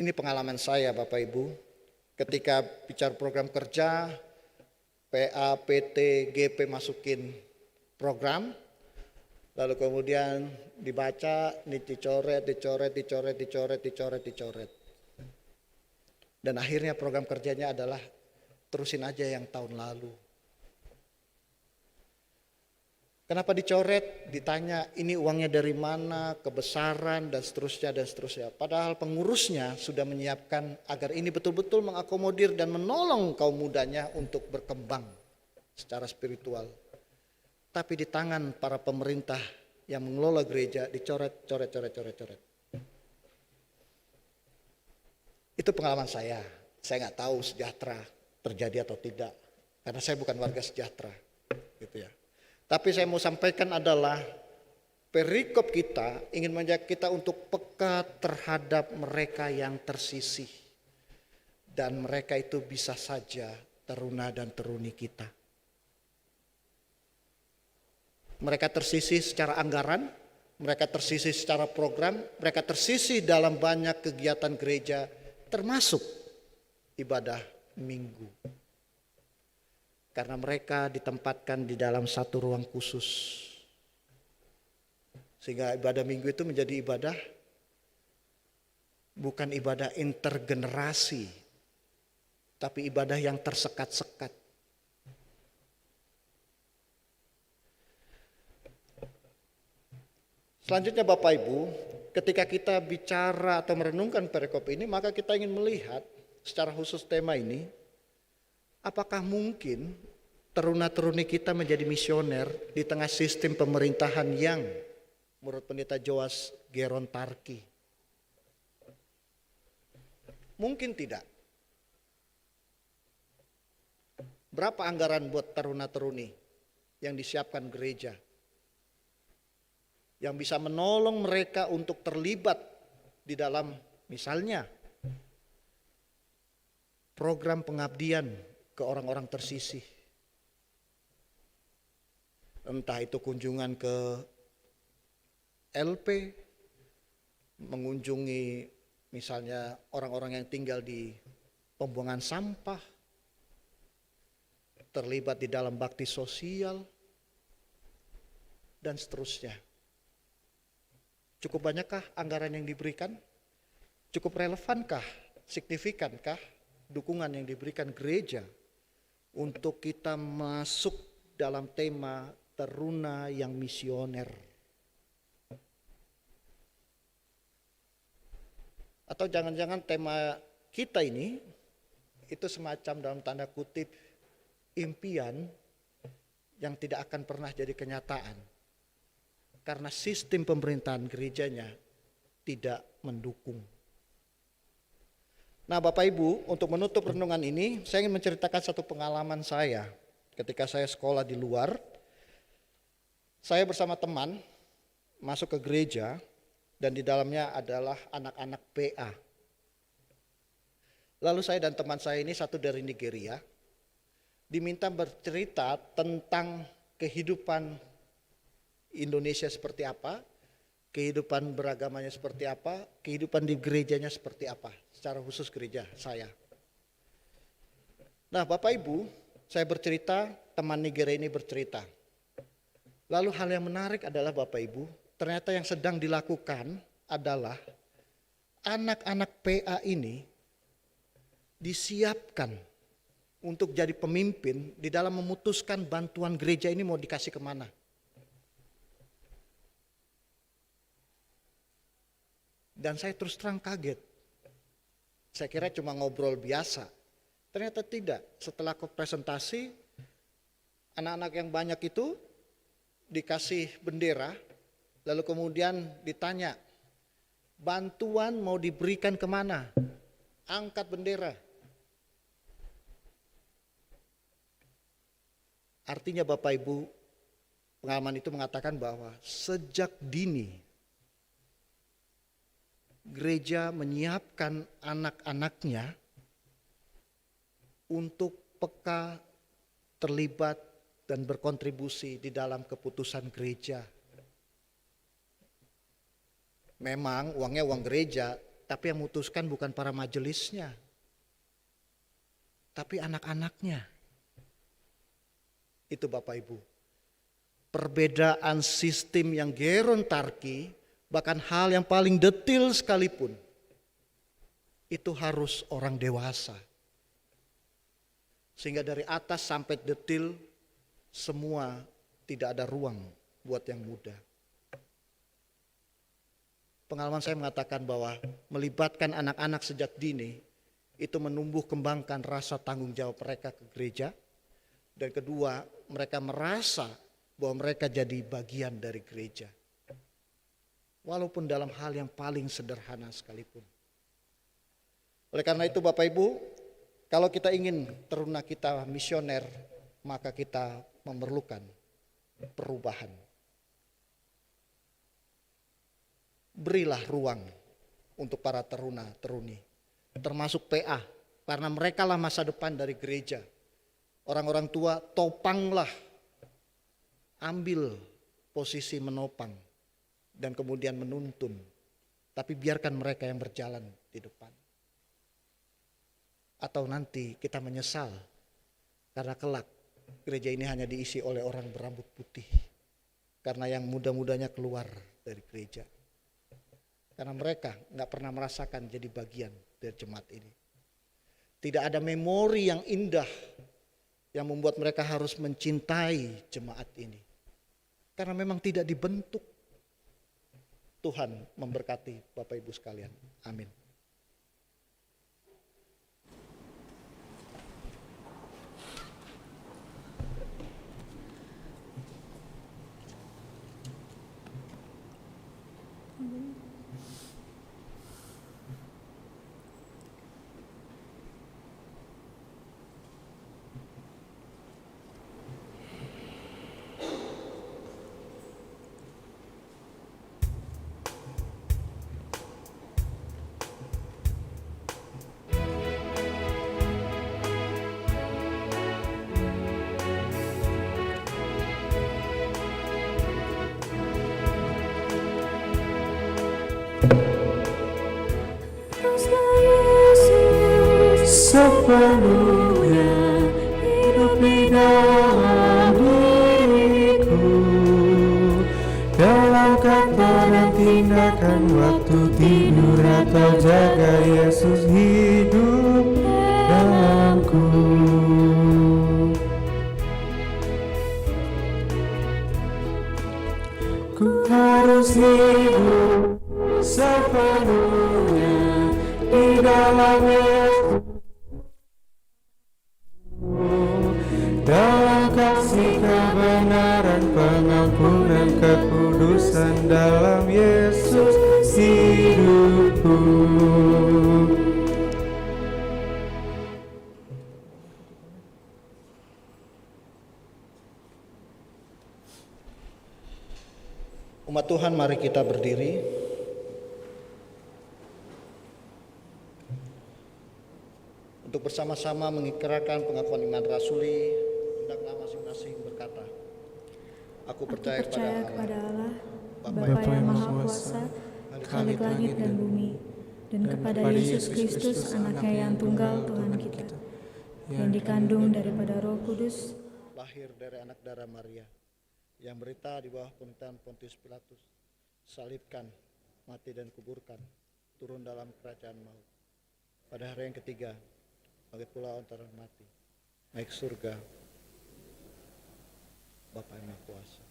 S3: ini pengalaman saya Bapak Ibu, ketika bicara program kerja, PA, PT, GP masukin program, lalu kemudian dibaca, dicoret. Dan akhirnya program kerjanya adalah terusin aja yang tahun lalu. Kenapa dicoret? Ditanya ini uangnya dari mana, kebesaran dan seterusnya. Padahal pengurusnya sudah menyiapkan agar ini betul-betul mengakomodir dan menolong kaum mudanya untuk berkembang secara spiritual. Tapi di tangan para pemerintah yang mengelola gereja dicoret. Itu pengalaman saya. Saya nggak tahu sejahtera terjadi atau tidak, karena saya bukan warga sejahtera, gitu ya. Tapi saya mau sampaikan adalah perikop kita ingin mengajak kita untuk peka terhadap mereka yang tersisih, dan mereka itu bisa saja teruna dan teruni kita. Mereka tersisih secara anggaran, mereka tersisih secara program, mereka tersisih dalam banyak kegiatan gereja, termasuk ibadah minggu. Karena mereka ditempatkan di dalam satu ruang khusus. Sehingga ibadah minggu itu menjadi ibadah, bukan ibadah intergenerasi, tapi ibadah yang tersekat-sekat. Selanjutnya Bapak Ibu, ketika kita bicara atau merenungkan perikop ini, maka kita ingin melihat secara khusus tema ini, apakah mungkin teruna-teruni kita menjadi misioner di tengah sistem pemerintahan yang menurut Pendeta Joas gerontarki? Mungkin tidak. Berapa anggaran buat teruna-teruni yang disiapkan gereja, yang bisa menolong mereka untuk terlibat di dalam misalnya program pengabdian ke orang-orang tersisih. Entah itu kunjungan ke LP, mengunjungi misalnya orang-orang yang tinggal di pembuangan sampah, terlibat di dalam bakti sosial, dan seterusnya. Cukup banyakkah anggaran yang diberikan? Cukup relevankah, signifikankah dukungan yang diberikan gereja untuk kita masuk dalam tema teruna yang misioner? Atau jangan-jangan tema kita ini itu semacam dalam tanda kutip impian yang tidak akan pernah jadi kenyataan karena sistem pemerintahan gerejanya tidak mendukung. Nah Bapak Ibu, untuk menutup renungan ini saya ingin menceritakan satu pengalaman saya ketika saya sekolah di luar. Saya bersama teman masuk ke gereja dan di dalamnya adalah anak-anak PA. Lalu saya dan teman saya ini satu dari Nigeria diminta bercerita tentang kehidupan Indonesia seperti apa, kehidupan beragamanya seperti apa, kehidupan di gerejanya seperti apa, secara khusus gereja saya. Nah, Bapak Ibu, saya bercerita, teman Nigeria ini bercerita. Lalu hal yang menarik adalah Bapak Ibu, ternyata yang sedang dilakukan adalah anak-anak PA ini disiapkan untuk jadi pemimpin di dalam memutuskan bantuan gereja ini mau dikasih kemana. Dan saya terus terang kaget. Saya kira cuma ngobrol biasa. Ternyata tidak. Setelah presentasi, anak-anak yang banyak itu dikasih bendera, lalu kemudian ditanya, bantuan mau diberikan kemana? Angkat bendera. Artinya Bapak Ibu, pengalaman itu mengatakan bahwa sejak dini gereja menyiapkan anak-anaknya untuk peka, terlibat, dan berkontribusi di dalam keputusan gereja. Memang uangnya uang gereja, tapi yang memutuskan bukan para majelisnya, tapi anak-anaknya. Itu Bapak Ibu. Perbedaan sistem yang gerontarki, bahkan hal yang paling detil sekalipun, itu harus orang dewasa. Sehingga dari atas sampai detil, semua tidak ada ruang buat yang muda. Pengalaman saya mengatakan bahwa melibatkan anak-anak sejak dini, itu menumbuh kembangkan rasa tanggung jawab mereka ke gereja. Dan kedua, mereka merasa bahwa mereka jadi bagian dari gereja. Walaupun dalam hal yang paling sederhana sekalipun. Oleh karena itu Bapak Ibu, kalau kita ingin teruna kita misioner, maka kita memerlukan perubahan. Berilah ruang untuk para teruna-teruni, termasuk PA, karena mereka lah masa depan dari gereja. Orang-orang tua, topanglah, ambil posisi menopang dan kemudian menuntun. Tapi biarkan mereka yang berjalan di depan. Atau nanti kita menyesal karena kelak gereja ini hanya diisi oleh orang berambut putih. Karena yang muda-mudanya keluar dari gereja. Karena mereka gak pernah merasakan jadi bagian dari jemaat ini. Tidak ada memori yang indah yang membuat mereka harus mencintai jemaat ini. Karena memang tidak dibentuk. Tuhan memberkati Bapak Ibu sekalian. Amin.
S4: Sepenuhnya hidup di dalam diriku, dalam kata dan tindakan, waktu tidur atau jaga, Yesus hidup dalamku. Ku harus hidup sepenuhnya di dalam Yesus, dalam kasih kebenaran, pengampunan, kekudusan, dalam Yesus hidupku.
S3: Umat Tuhan, mari kita berdiri. Untuk bersama-sama mengikrarkan pengakuan iman rasuli, hendaklah masing-masing berkata, Aku percaya kepada Allah,
S7: Bapa yang Maha Kuasa, Khalik langit dan bumi, dan kepada Yesus Kristus, anaknya yang tunggal, Tuhan kita, yang dikandung daripada Roh Kudus,
S3: lahir dari anak darah Maria, yang berita di bawah pemerintahan Pontius Pilatus, salibkan, mati dan kuburkan, turun dalam kerajaan maut. Pada hari yang ketiga, bangkit pula antara mati, naik surga, Bapa yang Maha Kuasa,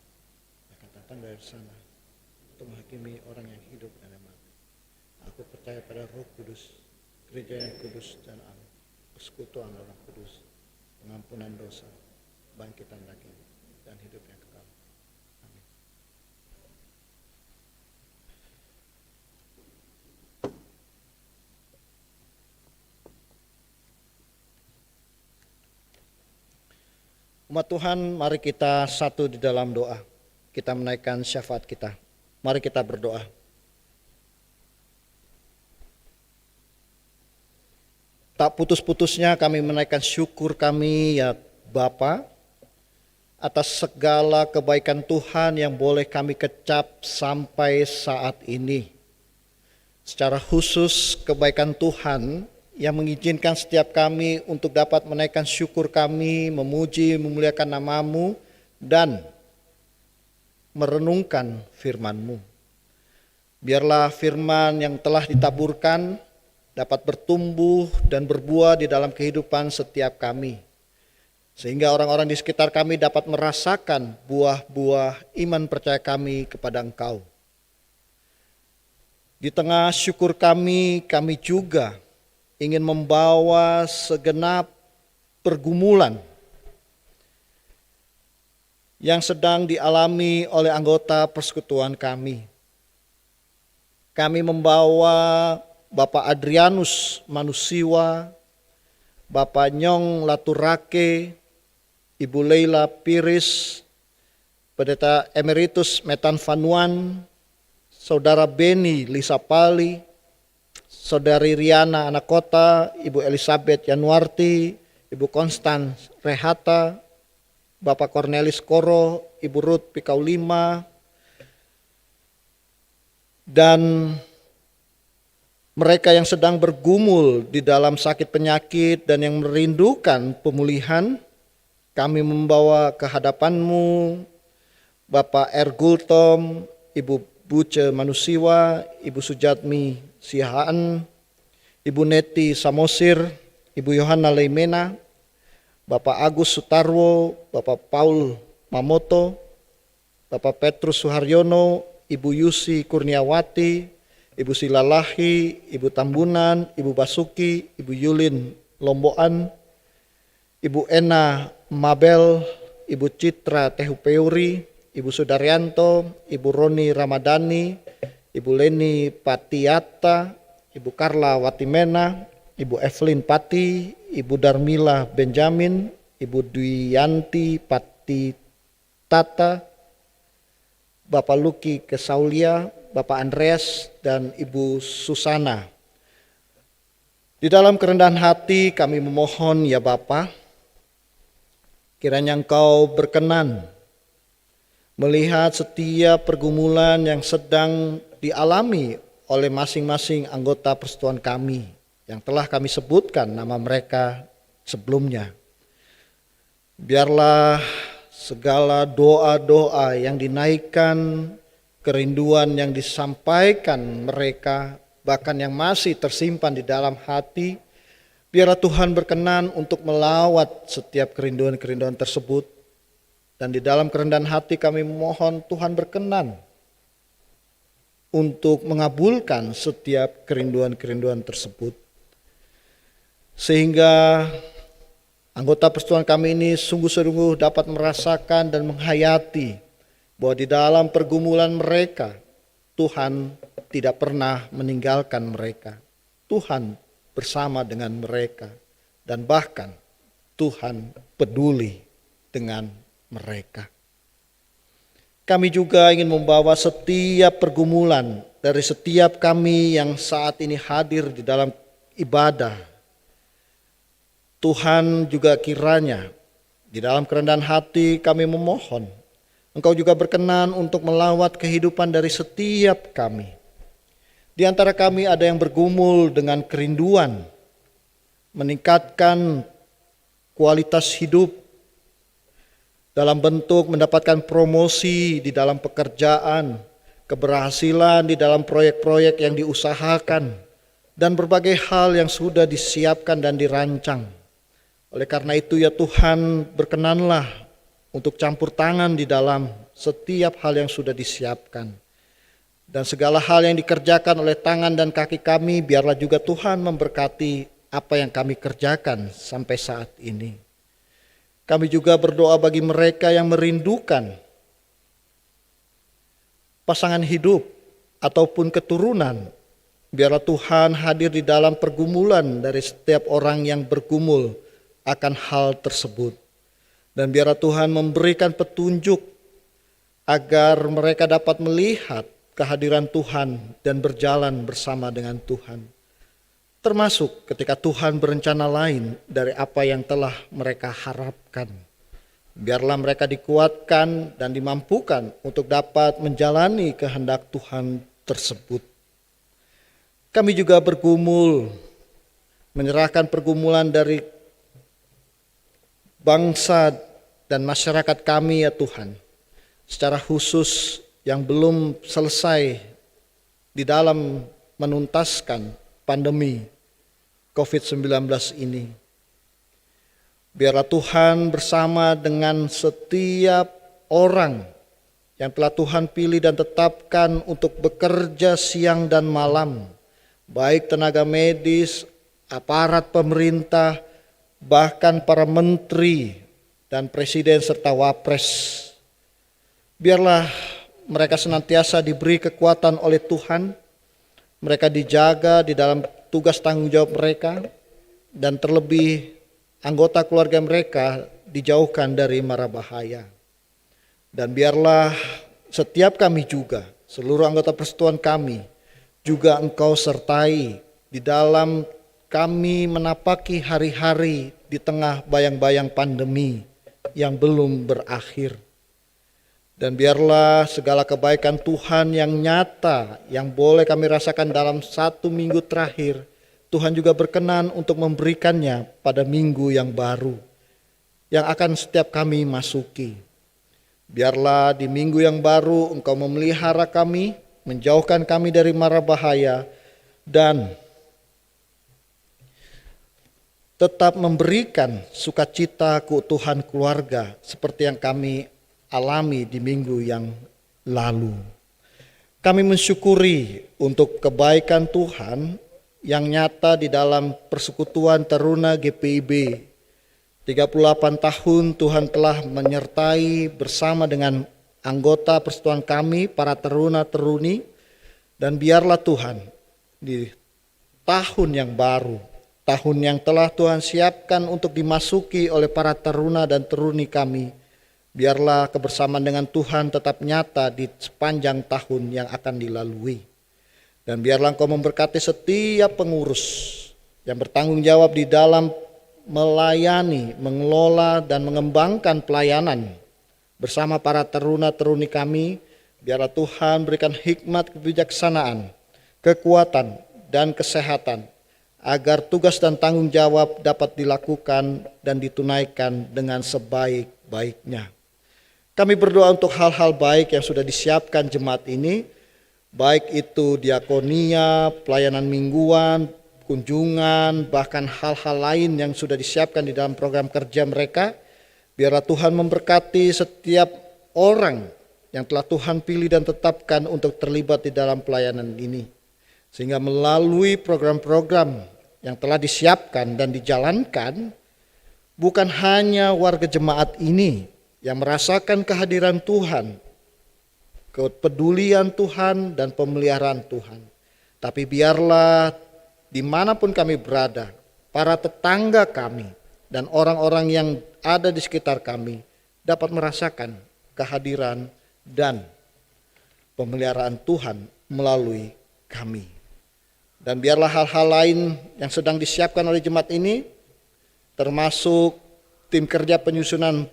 S3: akan datang dari sana untuk menghakimi orang yang hidup dan yang mati. Aku percaya pada Roh Kudus, gereja yang kudus dan aman, persekutuan orang kudus, pengampunan dosa, bangkitan daging, dan hidup yang kekal. Amin. Umat Tuhan, mari kita satu di dalam doa. Kita menaikkan syafaat kita. Mari kita berdoa. Tak putus-putusnya kami menaikkan syukur kami ya Bapa atas segala kebaikan Tuhan yang boleh kami kecap sampai saat ini. Secara khusus kebaikan Tuhan yang mengizinkan setiap kami untuk dapat menaikkan syukur kami, memuji, memuliakan nama-Mu, dan merenungkan firman-Mu. Biarlah firman yang telah ditaburkan dapat bertumbuh dan berbuah di dalam kehidupan setiap kami. Sehingga orang-orang di sekitar kami dapat merasakan buah-buah iman percaya kami kepada Engkau. Di tengah syukur kami juga ingin membawa segenap pergumulan yang sedang dialami oleh anggota persekutuan kami. Kami membawa Bapak Adrianus Manusiwa, Bapak Nyong Laturake, Ibu Leila Piris, Pendeta Emeritus Metan Vanuan, Saudara Beni Lisapali, Saudari Riana Anakota, Ibu Elizabeth Yanuarti, Ibu Konstans Rehata, Bapak Cornelis Koro, Ibu Ruth Pikaulima, dan mereka yang sedang bergumul di dalam sakit penyakit dan yang merindukan pemulihan. Kami membawa ke hadapan-Mu Bapak Ergultom, Ibu Buce Manusiwa, Ibu Sujatmi Sihaan, Ibu Neti Samosir, Ibu Yohana Leimena, Bapak Agus Sutarwo, Bapak Paul Mamoto, Bapak Petrus Suharyono, Ibu Yusi Kurniawati, Ibu Silalahi, Ibu Tambunan, Ibu Basuki, Ibu Yulin Lomboan, Ibu Ena Mabel, Ibu Citra Tehupeuri, Ibu Sudaryanto, Ibu Roni Ramadhani, Ibu Leni Patiata, Ibu Karla Watimena, Ibu Evelyn Pati, Ibu Darmila Benjamin, Ibu Dwiyanti Pati Tata, Bapak Luki Kesaulia, Bapak Andreas, dan Ibu Susana. Di dalam kerendahan hati kami memohon ya Bapa, kiranya Engkau berkenan melihat setiap pergumulan yang sedang dialami oleh masing-masing anggota persekutuan kami yang telah kami sebutkan nama mereka sebelumnya. Biarlah segala doa-doa yang dinaikkan, kerinduan yang disampaikan mereka, bahkan yang masih tersimpan di dalam hati, biarlah Tuhan berkenan untuk melawat setiap kerinduan-kerinduan tersebut. Dan di dalam kerendahan hati kami memohon Tuhan berkenan untuk mengabulkan setiap kerinduan-kerinduan tersebut. Sehingga anggota persekutuan kami ini sungguh-sungguh dapat merasakan dan menghayati bahwa di dalam pergumulan mereka, Tuhan tidak pernah meninggalkan mereka. Tuhan bersama dengan mereka dan bahkan Tuhan peduli dengan mereka. Kami juga ingin membawa setiap pergumulan dari setiap kami yang saat ini hadir di dalam ibadah. Tuhan juga kiranya di dalam kerendahan hati kami memohon Engkau juga berkenan untuk melawat kehidupan dari setiap kami. Di antara kami ada yang bergumul dengan kerinduan, meningkatkan kualitas hidup, dalam bentuk mendapatkan promosi di dalam pekerjaan, keberhasilan di dalam proyek-proyek yang diusahakan, dan berbagai hal yang sudah disiapkan dan dirancang. Oleh karena itu ya Tuhan, berkenanlah untuk campur tangan di dalam setiap hal yang sudah disiapkan. Dan segala hal yang dikerjakan oleh tangan dan kaki kami, biarlah juga Tuhan memberkati apa yang kami kerjakan sampai saat ini. Kami juga berdoa bagi mereka yang merindukan pasangan hidup ataupun keturunan. Biarlah Tuhan hadir di dalam pergumulan dari setiap orang yang bergumul akan hal tersebut. Dan biarlah Tuhan memberikan petunjuk agar mereka dapat melihat kehadiran Tuhan dan berjalan bersama dengan Tuhan. Termasuk ketika Tuhan berencana lain dari apa yang telah mereka harapkan. Biarlah mereka dikuatkan dan dimampukan untuk dapat menjalani kehendak Tuhan tersebut. Kami juga bergumul, menyerahkan pergumulan dari bangsa dan masyarakat kami ya Tuhan. Secara khusus yang belum selesai di dalam menuntaskan pandemi COVID-19 ini. Biarlah Tuhan bersama dengan setiap orang yang telah Tuhan pilih dan tetapkan untuk bekerja siang dan malam, baik tenaga medis, aparat pemerintah, bahkan para menteri dan presiden serta wapres. Biarlah mereka senantiasa diberi kekuatan oleh Tuhan, mereka dijaga di dalam tugas tanggung jawab mereka, dan terlebih anggota keluarga mereka dijauhkan dari mara bahaya. Dan biarlah setiap kami juga, seluruh anggota persekutuan kami, juga Engkau sertai di dalam kami menapaki hari-hari di tengah bayang-bayang pandemi yang belum berakhir. Dan biarlah segala kebaikan Tuhan yang nyata, yang boleh kami rasakan dalam 1 minggu terakhir, Tuhan juga berkenan untuk memberikannya pada minggu yang baru, yang akan setiap kami masuki. Biarlah di minggu yang baru Engkau memelihara kami, menjauhkan kami dari mara bahaya, dan tetap memberikan sukacita keutuhan keluarga seperti yang kami alami di minggu yang lalu. Kami mensyukuri untuk kebaikan Tuhan yang nyata di dalam persekutuan Taruna GPIB. 38 tahun Tuhan telah menyertai bersama dengan anggota persekutuan kami, para teruna-teruni, dan biarlah Tuhan di tahun yang baru, tahun yang telah Tuhan siapkan untuk dimasuki oleh para teruna dan teruni kami, biarlah kebersamaan dengan Tuhan tetap nyata di sepanjang tahun yang akan dilalui. Dan biarlah Engkau memberkati setiap pengurus yang bertanggung jawab di dalam melayani, mengelola, dan mengembangkan pelayanan bersama para teruna-teruni kami. Biarlah Tuhan berikan hikmat kebijaksanaan, kekuatan, dan kesehatan agar tugas dan tanggung jawab dapat dilakukan dan ditunaikan dengan sebaik-baiknya. Kami berdoa untuk hal-hal baik yang sudah disiapkan jemaat ini, baik itu diakonia, pelayanan mingguan, kunjungan, bahkan hal-hal lain yang sudah disiapkan di dalam program kerja mereka. Biarlah Tuhan memberkati setiap orang yang telah Tuhan pilih dan tetapkan untuk terlibat di dalam pelayanan ini. Sehingga melalui program-program yang telah disiapkan dan dijalankan, bukan hanya warga jemaat ini yang merasakan kehadiran Tuhan, kepedulian Tuhan, dan pemeliharaan Tuhan, tapi biarlah dimanapun kami berada, para tetangga kami dan orang-orang yang ada di sekitar kami dapat merasakan kehadiran dan pemeliharaan Tuhan melalui kami. Dan biarlah hal-hal lain yang sedang disiapkan oleh jemaat ini, termasuk tim kerja penyusunan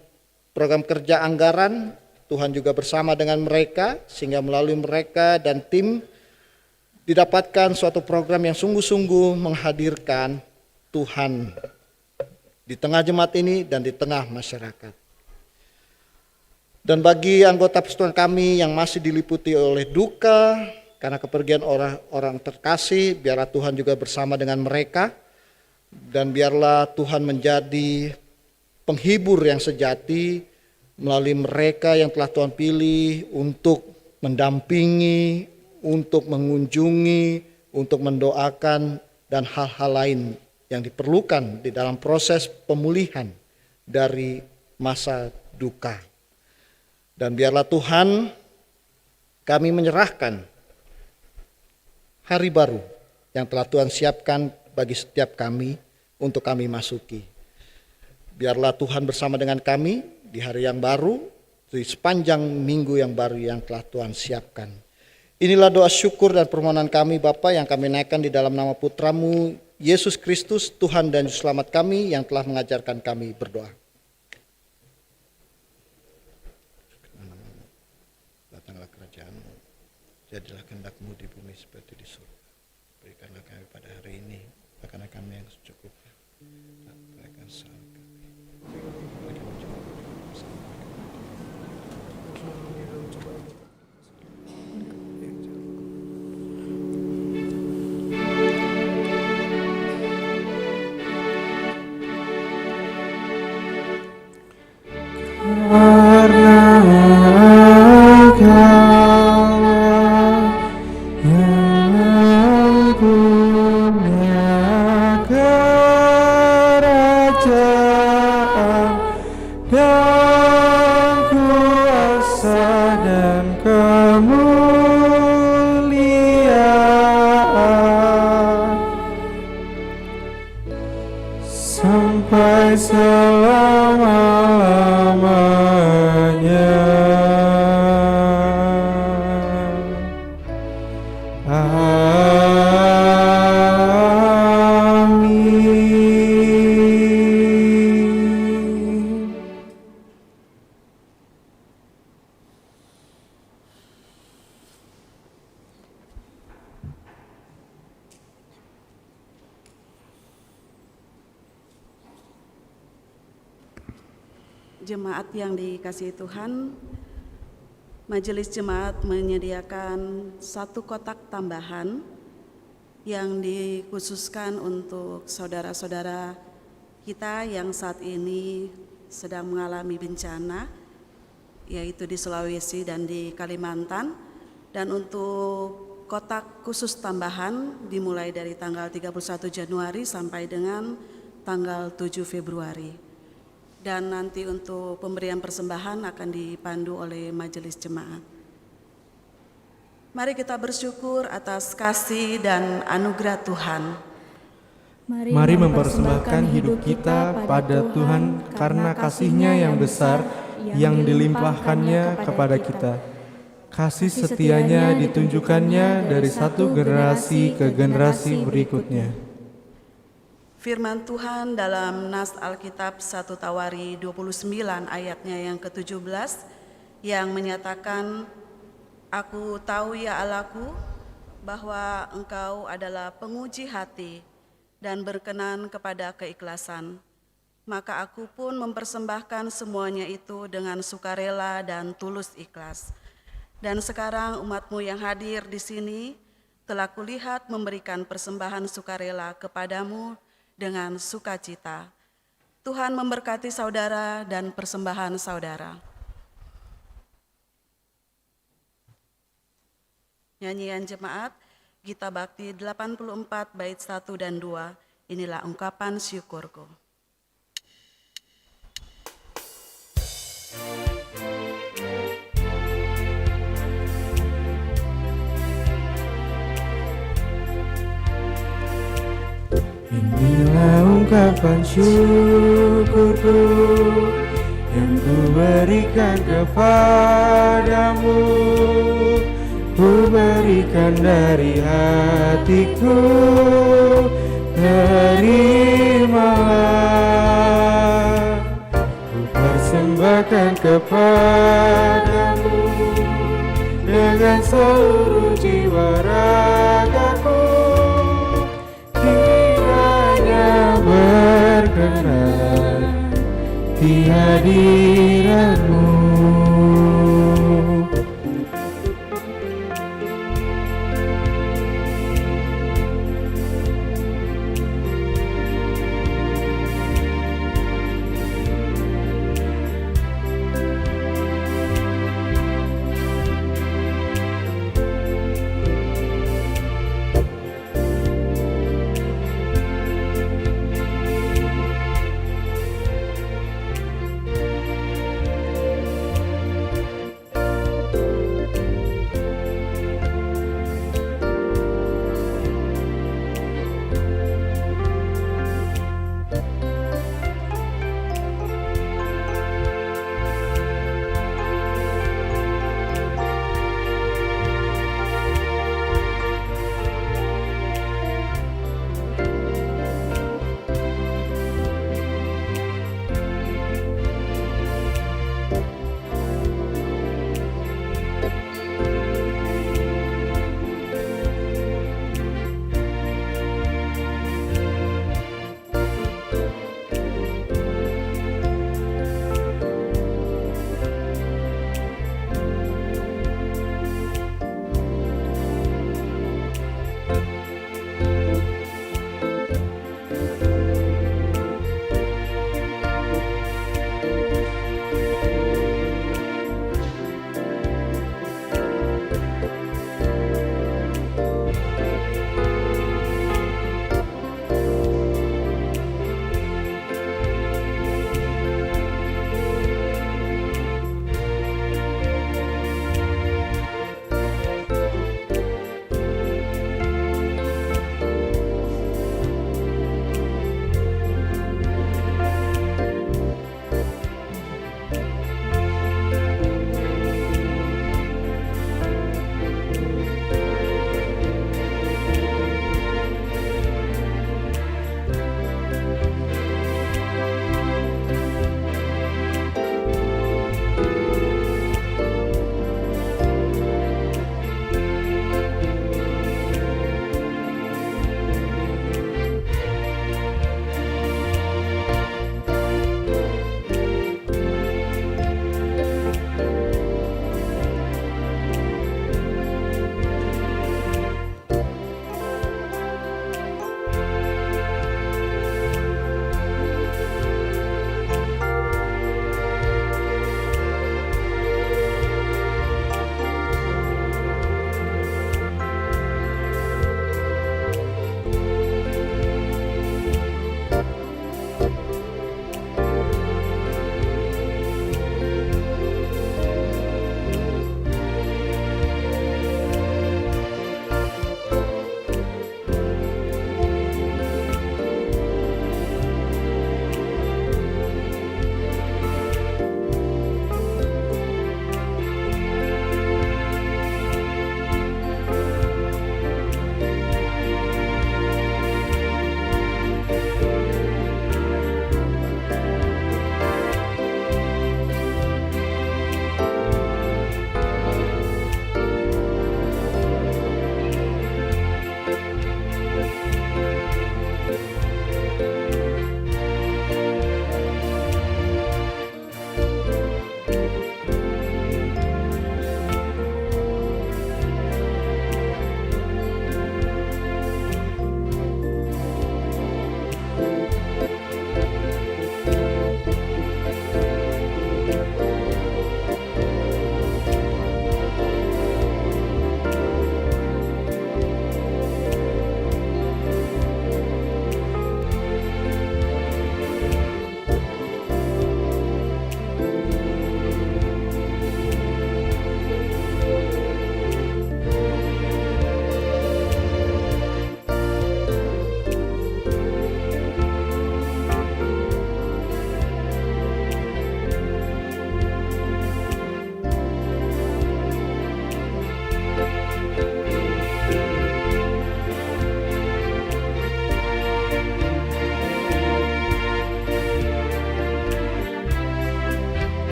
S3: program kerja anggaran, Tuhan juga bersama dengan mereka, sehingga melalui mereka dan tim didapatkan suatu program yang sungguh-sungguh menghadirkan Tuhan di tengah jemaat ini dan di tengah masyarakat. Dan bagi anggota persekutuan kami yang masih diliputi oleh duka karena kepergian orang terkasih, biarlah Tuhan juga bersama dengan mereka, dan biarlah Tuhan menjadi penghibur yang sejati melalui mereka yang telah Tuhan pilih untuk mendampingi, untuk mengunjungi, untuk mendoakan, dan hal-hal lain yang diperlukan di dalam proses pemulihan dari masa duka. Dan biarlah Tuhan, kami menyerahkan hari baru yang telah Tuhan siapkan bagi setiap kami untuk kami masuki. Biarlah Tuhan bersama dengan kami di hari yang baru, di sepanjang minggu yang baru yang telah Tuhan siapkan. Inilah doa syukur dan permohonan kami Bapa yang kami naikkan di dalam nama Putramu Yesus Kristus, Tuhan dan Juru Selamat kami yang telah mengajarkan kami berdoa. Datanglah kerajaan-Mu, jadilah kehendak-Mu di bumi seperti di surga. Berikanlah kami pada hari ini makanan kami yang secukupnya. Dan berikan salah kami.
S4: Sampai selama-lamanya. Amin.
S8: Jemaat yang dikasihi Tuhan, Majelis Jemaat menyediakan satu kotak tambahan yang dikhususkan untuk saudara-saudara kita yang saat ini sedang mengalami bencana, yaitu di Sulawesi dan di Kalimantan. Dan untuk kotak khusus tambahan dimulai dari tanggal 31 Januari sampai dengan tanggal 7 Februari. Dan nanti untuk pemberian persembahan akan dipandu oleh Majelis Jemaat. Mari kita bersyukur atas kasih dan anugerah Tuhan.
S4: Mari mempersembahkan hidup kita pada Tuhan karena kasih-Nya yang besar yang dilimpahkannya kepada kita. Kasih setianya ditunjukkannya dari satu generasi ke generasi berikutnya.
S8: Firman Tuhan dalam Nas Alkitab 1 Tawari 29 ayatnya yang ke-17 yang menyatakan, Aku tahu ya Allahku bahwa Engkau adalah penguji hati dan berkenan kepada keikhlasan. Maka aku pun mempersembahkan semuanya itu dengan sukarela dan tulus ikhlas. Dan sekarang umat-Mu yang hadir di sini telah kulihat memberikan persembahan sukarela kepadamu dengan sukacita. Tuhan memberkati saudara dan persembahan saudara. Nyanyian jemaat, Gita Bakti 84 bait 1 dan 2, inilah ungkapan syukurku.
S4: Inilah ungkapan syukurku yang ku berikan kepadamu. Ku berikan dari hatiku, terimalah. Ku persembahkan kepadamu dengan seluruh jiwa ragaku. Berkenan di hadirat-Mu.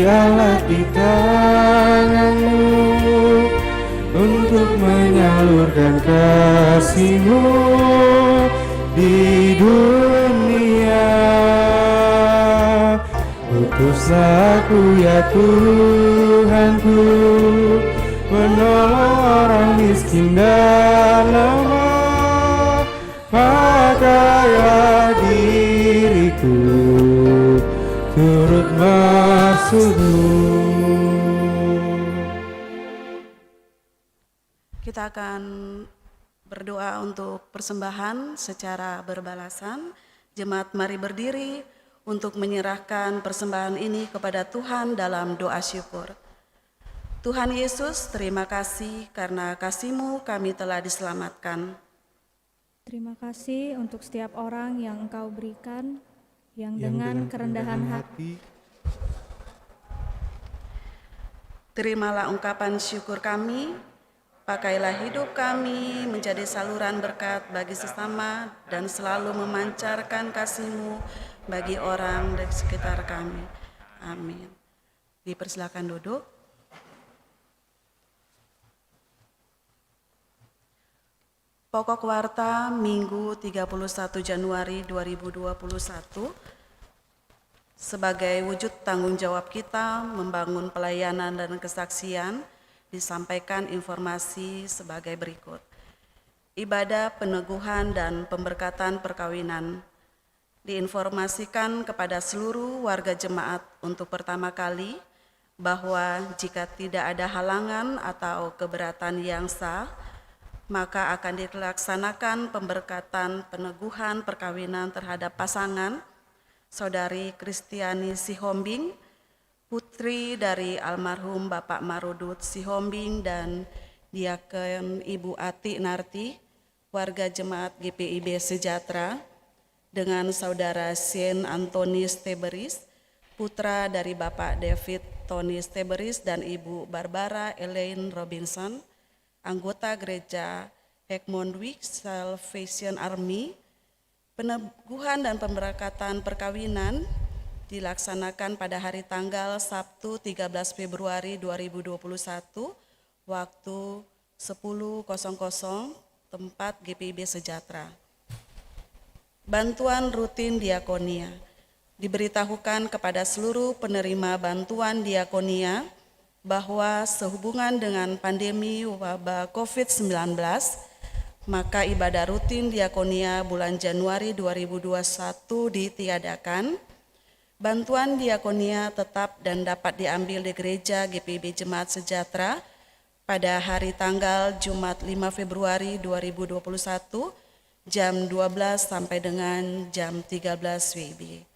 S4: alat di tangan-Mu untuk menyalurkan kasih-Mu di dunia. Utuslah aku ya Tuhanku, menolong orang miskin dan lemah. Pakailah diriku turut maksud-Mu.
S8: Kita akan berdoa untuk persembahan secara berbalasan. Jemaat mari berdiri untuk menyerahkan persembahan ini kepada Tuhan dalam doa syukur. Tuhan Yesus, terima kasih karena kasih-Mu kami telah diselamatkan.
S7: Terima kasih untuk setiap orang yang Engkau berikan, yang dengan kerendahan hati
S8: Terimalah ungkapan syukur kami, pakailah hidup kami menjadi saluran berkat bagi sesama dan selalu memancarkan kasih-Mu bagi orang di sekitar kami. Amin. Dipersilakan duduk. Pokok warta Minggu 31 Januari 2021. Sebagai wujud tanggung jawab kita membangun pelayanan dan kesaksian, disampaikan informasi sebagai berikut. Ibadah peneguhan dan pemberkatan perkawinan. Diinformasikan kepada seluruh warga jemaat untuk pertama kali bahwa jika tidak ada halangan atau keberatan yang sah, maka akan dilaksanakan pemberkatan peneguhan perkawinan terhadap pasangan Saudari Kristiani Sihombing, putri dari almarhum Bapak Marudut Sihombing dan Diaken Ibu Ati Narti, warga jemaat GPIB Sejahtera, dengan Saudara Shane Anthony Steberis, putra dari Bapak David Tony Steberis dan Ibu Barbara Elaine Robinson, anggota gereja Egmondwijk Salvation Army. Peneguhan dan pemberkatan perkawinan dilaksanakan pada hari tanggal Sabtu 13 Februari 2021 waktu 10.00 tempat GPIB Sejahtera. Bantuan rutin diakonia. Diberitahukan kepada seluruh penerima bantuan diakonia bahwa sehubungan dengan pandemi wabah COVID-19, maka ibadah rutin diakonia bulan Januari 2021 ditiadakan. Bantuan diakonia tetap dan dapat diambil di gereja GPIB Jemaat Sejahtera pada hari tanggal Jumat 5 Februari 2021 jam 12 sampai dengan jam 13 WIB.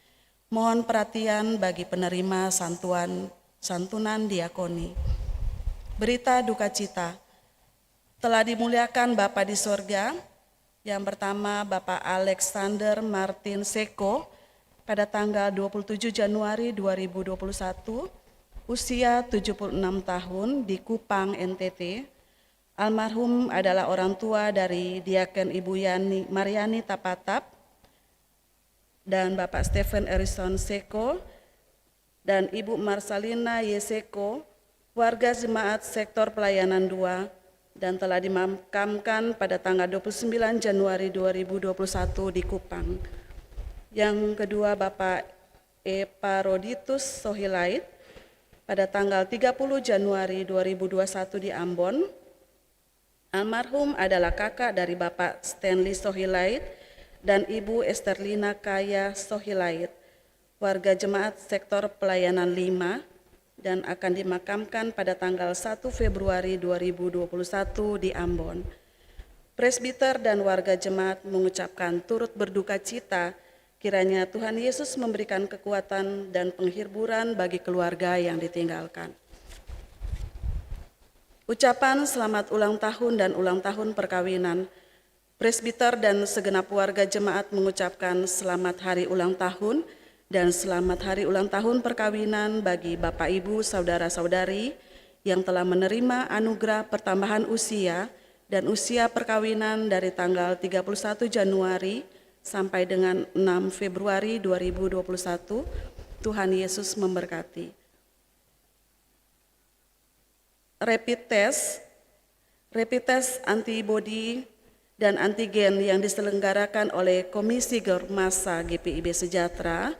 S8: Mohon perhatian bagi penerima santunan diakoni. Berita duka cita. Telah dimuliakan Bapa di sorga. Yang pertama Bapak Alexander Martin Seko pada tanggal 27 Januari 2021, usia 76 tahun di Kupang, NTT. Almarhum adalah orang tua dari Diaken Ibu Mariani Tapatap dan Bapak Stephen Erison Seko dan Ibu Marsalina Yeseko, warga jemaat sektor pelayanan 2, dan telah dimakamkan pada tanggal 29 Januari 2021 di Kupang. Yang kedua Bapak Eparoditus Sohilait pada tanggal 30 Januari 2021 di Ambon. Almarhum adalah kakak dari Bapak Stanley Sohilait dan Ibu Esterlina Kaya Sohilait, warga jemaat sektor pelayanan 5, dan akan dimakamkan pada tanggal 1 Februari 2021 di Ambon. Presbiter dan warga jemaat mengucapkan turut berduka cita kiranya Tuhan Yesus memberikan kekuatan dan penghiburan bagi keluarga yang ditinggalkan. Ucapan selamat ulang tahun dan ulang tahun perkawinan. Presbiter dan segenap warga jemaat mengucapkan selamat hari ulang tahun dan selamat hari ulang tahun perkawinan bagi Bapak Ibu Saudara-saudari yang telah menerima anugerah pertambahan usia dan usia perkawinan dari tanggal 31 Januari sampai dengan 6 Februari 2021. Tuhan Yesus memberkati. rapid test antibody dan antigen yang diselenggarakan oleh Komisi Germasa GPIB Sejahtera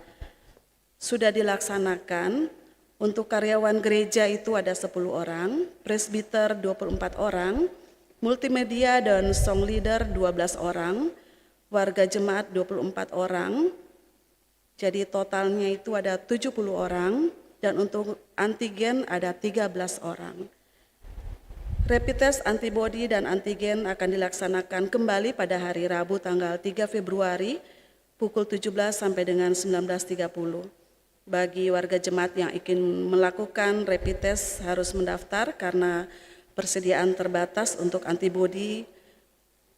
S8: sudah dilaksanakan. Untuk karyawan gereja itu ada 10 orang, presbiter 24 orang, multimedia dan song leader 12 orang, warga jemaat 24 orang, jadi totalnya itu ada 70 orang, dan untuk antigen ada 13 orang. Rapid test antibody dan antigen akan dilaksanakan kembali pada hari Rabu tanggal 3 Februari pukul 17 sampai dengan 19.30. Bagi warga jemaat yang ingin melakukan rapid test harus mendaftar karena persediaan terbatas. Untuk antibody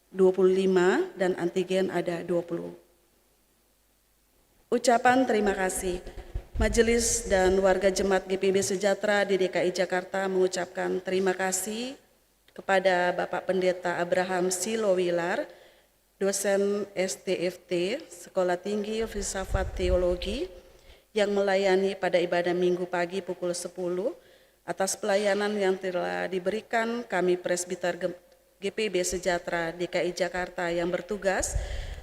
S8: 25 dan antigen ada 20. Ucapan terima kasih. Majelis dan warga jemaat GPIB Sejahtera di DKI Jakarta mengucapkan terima kasih kepada Bapak Pendeta Abraham Silowilar, dosen STFT, Sekolah Tinggi Filsafat Teologi, yang melayani pada ibadah Minggu pagi pukul 10 atas pelayanan yang telah diberikan kami presbiter GPIB Sejahtera DKI Jakarta yang bertugas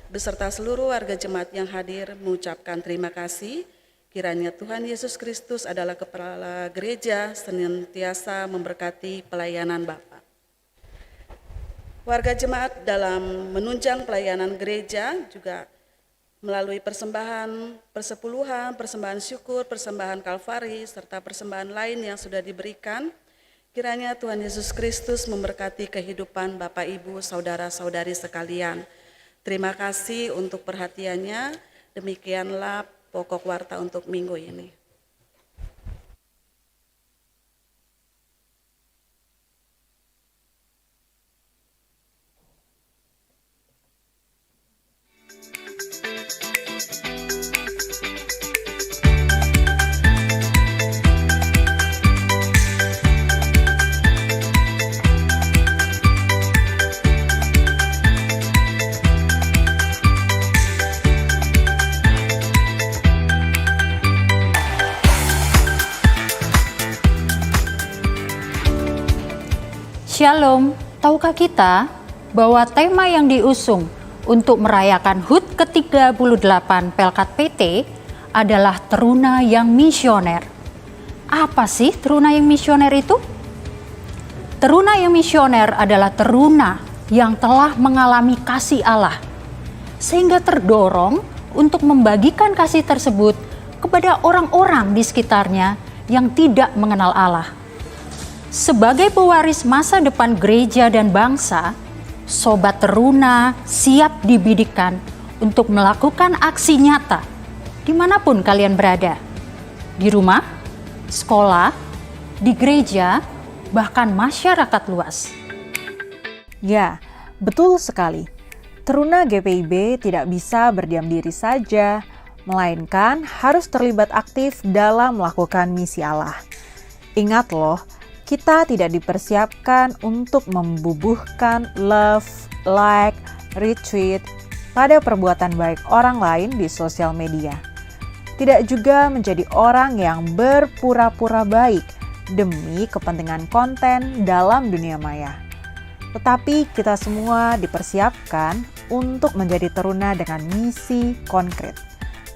S8: beserta seluruh warga jemaat yang hadir mengucapkan terima kasih. Kiranya Tuhan Yesus Kristus adalah kepala gereja senantiasa memberkati pelayanan Bapak. Warga jemaat dalam menunjang pelayanan gereja juga melalui persembahan persepuluhan, persembahan syukur, persembahan kalvari, serta persembahan lain yang sudah diberikan, kiranya Tuhan Yesus Kristus memberkati kehidupan Bapak, Ibu, Saudara-saudari sekalian. Terima kasih untuk perhatiannya, demikianlah pokok warta untuk minggu ini.
S9: Shalom, tahukah kita bahwa tema yang diusung untuk merayakan HUT ke-38 Pelkat PT adalah teruna yang misioner. Apa sih teruna yang misioner itu? Teruna yang misioner adalah teruna yang telah mengalami kasih Allah, sehingga terdorong untuk membagikan kasih tersebut kepada orang-orang di sekitarnya yang tidak mengenal Allah. Sebagai pewaris masa depan gereja dan bangsa, sobat teruna siap dibidikkan untuk melakukan aksi nyata dimanapun kalian berada. Di rumah, sekolah, di gereja, bahkan masyarakat luas.
S10: Ya, betul sekali. Teruna GPIB tidak bisa berdiam diri saja, melainkan harus terlibat aktif dalam melakukan misi Allah. Ingat loh, kita tidak dipersiapkan untuk membubuhkan love, like, retweet pada perbuatan baik orang lain di sosial media. Tidak juga menjadi orang yang berpura-pura baik demi kepentingan konten dalam dunia maya. Tetapi kita semua dipersiapkan untuk menjadi teruna dengan misi konkret.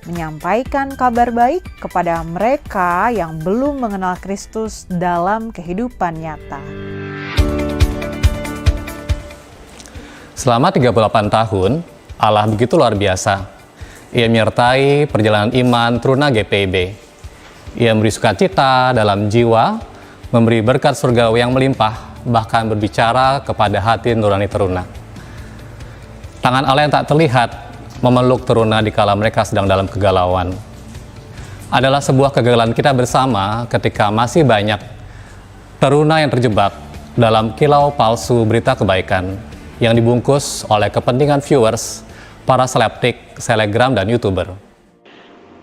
S10: Menyampaikan kabar baik kepada mereka yang belum mengenal Kristus dalam kehidupan nyata.
S11: Selama 38 tahun, Allah begitu luar biasa. Ia menyertai perjalanan iman teruna GPIB. Ia memberi sukacita dalam jiwa, memberi berkat surgawi yang melimpah, bahkan berbicara kepada hati nurani teruna. Tangan Allah yang tak terlihat memeluk teruna dikala mereka sedang dalam kegalauan. Adalah sebuah kegagalan kita bersama ketika masih banyak teruna yang terjebak dalam kilau palsu berita kebaikan yang dibungkus oleh kepentingan viewers, para selebtik, selegram, dan YouTuber.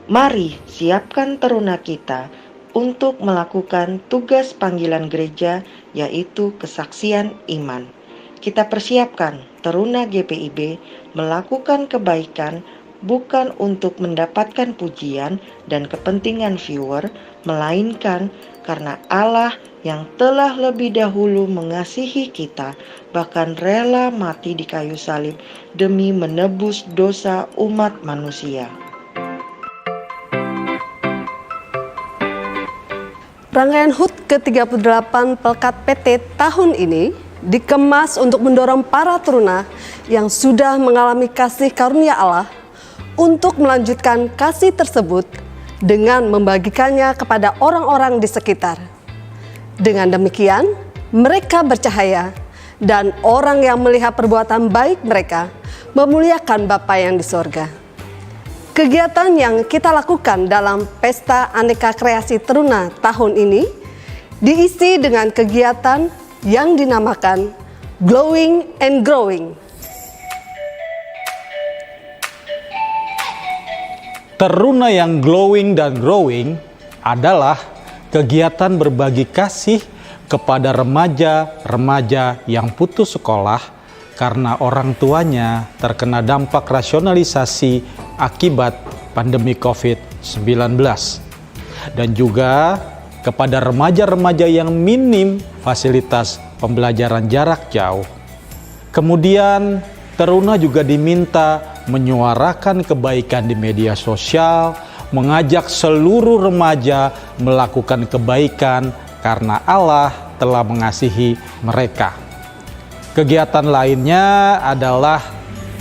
S12: Mari siapkan teruna kita untuk melakukan tugas panggilan gereja, yaitu kesaksian iman. Kita persiapkan teruna GPIB melakukan kebaikan bukan untuk mendapatkan pujian dan kepentingan viewer, melainkan karena Allah yang telah lebih dahulu mengasihi kita, bahkan rela mati di kayu salib demi menebus dosa umat manusia.
S13: Rangkaian HUT ke-38 Pelkat PT tahun ini dikemas untuk mendorong para teruna yang sudah mengalami kasih karunia Allah untuk melanjutkan kasih tersebut dengan membagikannya kepada orang-orang di sekitar. Dengan demikian, mereka bercahaya dan orang yang melihat perbuatan baik mereka memuliakan Bapa yang di sorga. Kegiatan yang kita lakukan dalam Pesta Aneka Kreasi Teruna tahun ini diisi dengan kegiatan yang dinamakan Glowing and Growing.
S14: Teruna yang glowing dan growing adalah kegiatan berbagi kasih kepada remaja-remaja yang putus sekolah karena orang tuanya terkena dampak rasionalisasi akibat pandemi COVID-19. Dan juga kepada remaja-remaja yang minim fasilitas pembelajaran jarak jauh. Kemudian teruna juga diminta menyuarakan kebaikan di media sosial, mengajak seluruh remaja melakukan kebaikan karena Allah telah mengasihi mereka. Kegiatan lainnya adalah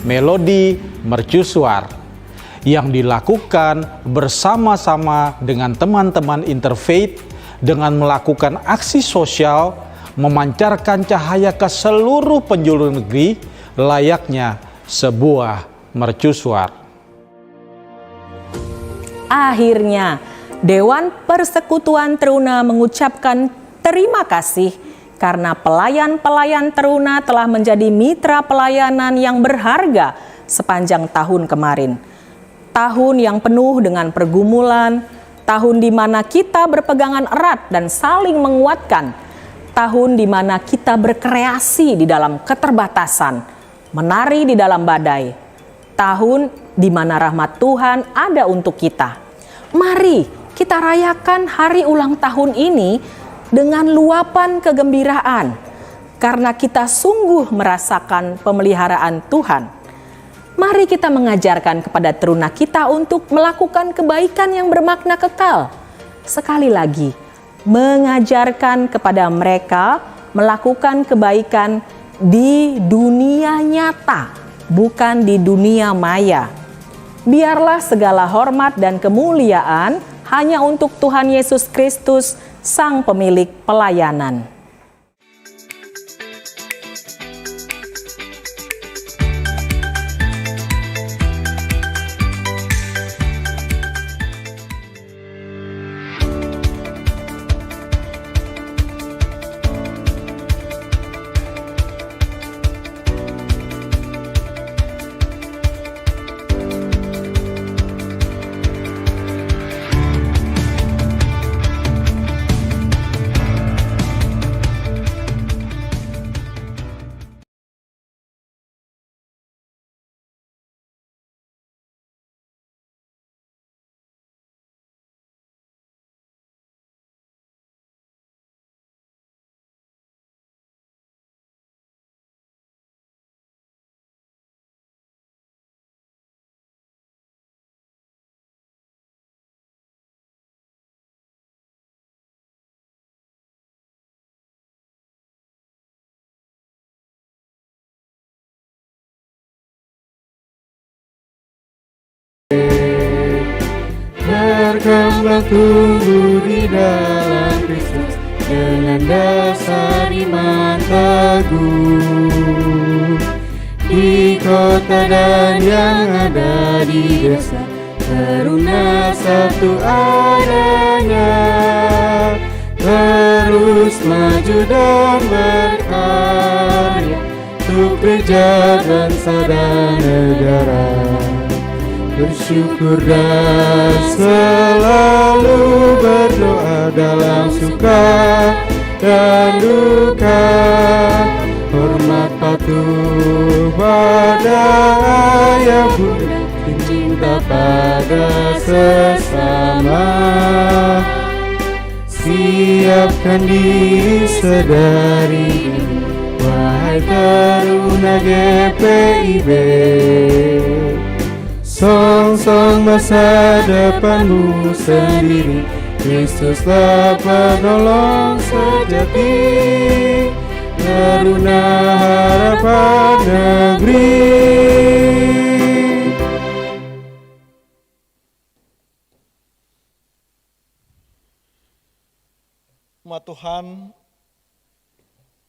S14: melodi mercusuar yang dilakukan bersama-sama dengan teman-teman interfaith dengan melakukan aksi sosial memancarkan cahaya ke seluruh penjuru negeri layaknya sebuah mercusuar.
S10: Akhirnya, Dewan Persekutuan Teruna mengucapkan terima kasih karena pelayan-pelayan teruna telah menjadi mitra pelayanan yang berharga sepanjang tahun kemarin. Tahun yang penuh dengan pergumulan, tahun di mana kita berpegangan erat dan saling menguatkan, tahun di mana kita berkreasi di dalam keterbatasan, menari di dalam badai, tahun di mana rahmat Tuhan ada untuk kita. Mari kita rayakan hari ulang tahun ini dengan luapan kegembiraan, karena kita sungguh merasakan pemeliharaan Tuhan. Mari kita mengajarkan kepada teruna kita untuk melakukan kebaikan yang bermakna kekal. Sekali lagi, mengajarkan kepada mereka melakukan kebaikan di dunia nyata, bukan di dunia maya. Biarlah segala hormat dan kemuliaan hanya untuk Tuhan Yesus Kristus, Sang Pemilik pelayanan.
S4: Berkembang tumbuh di dalam Kristus dengan dasar iman teguh. Di kota dan yang ada di desa, teruna satu adanya, terus maju dan berkarya untuk gereja, bangsa dan negara. Bersyukur dan selalu berdoa dalam suka dan duka, hormat patuh pada ayah bunda, pada sesama. Siapkan diri sedari dini, wahai teruna GPIB. Song-song masa depanmu sendiri, Kristuslah penolong sejati, teruna harapan negeri.
S3: Umat Tuhan,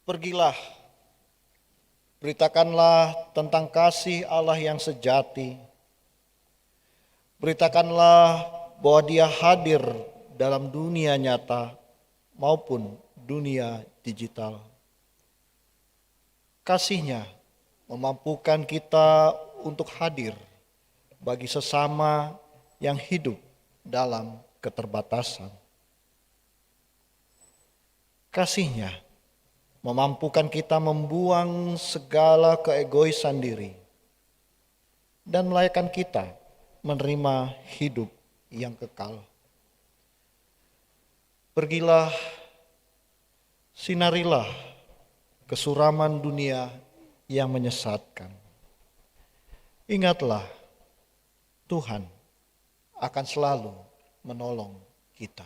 S3: pergilah, beritakanlah tentang kasih Allah yang sejati. Beritakanlah bahwa Dia hadir dalam dunia nyata maupun dunia digital. Kasih-Nya memampukan kita untuk hadir bagi sesama yang hidup dalam keterbatasan. Kasih-Nya memampukan kita membuang segala keegoisan diri dan melayakkan kita menerima hidup yang kekal. Pergilah, sinarilah kesuraman dunia yang menyesatkan. Ingatlah, Tuhan akan selalu menolong kita.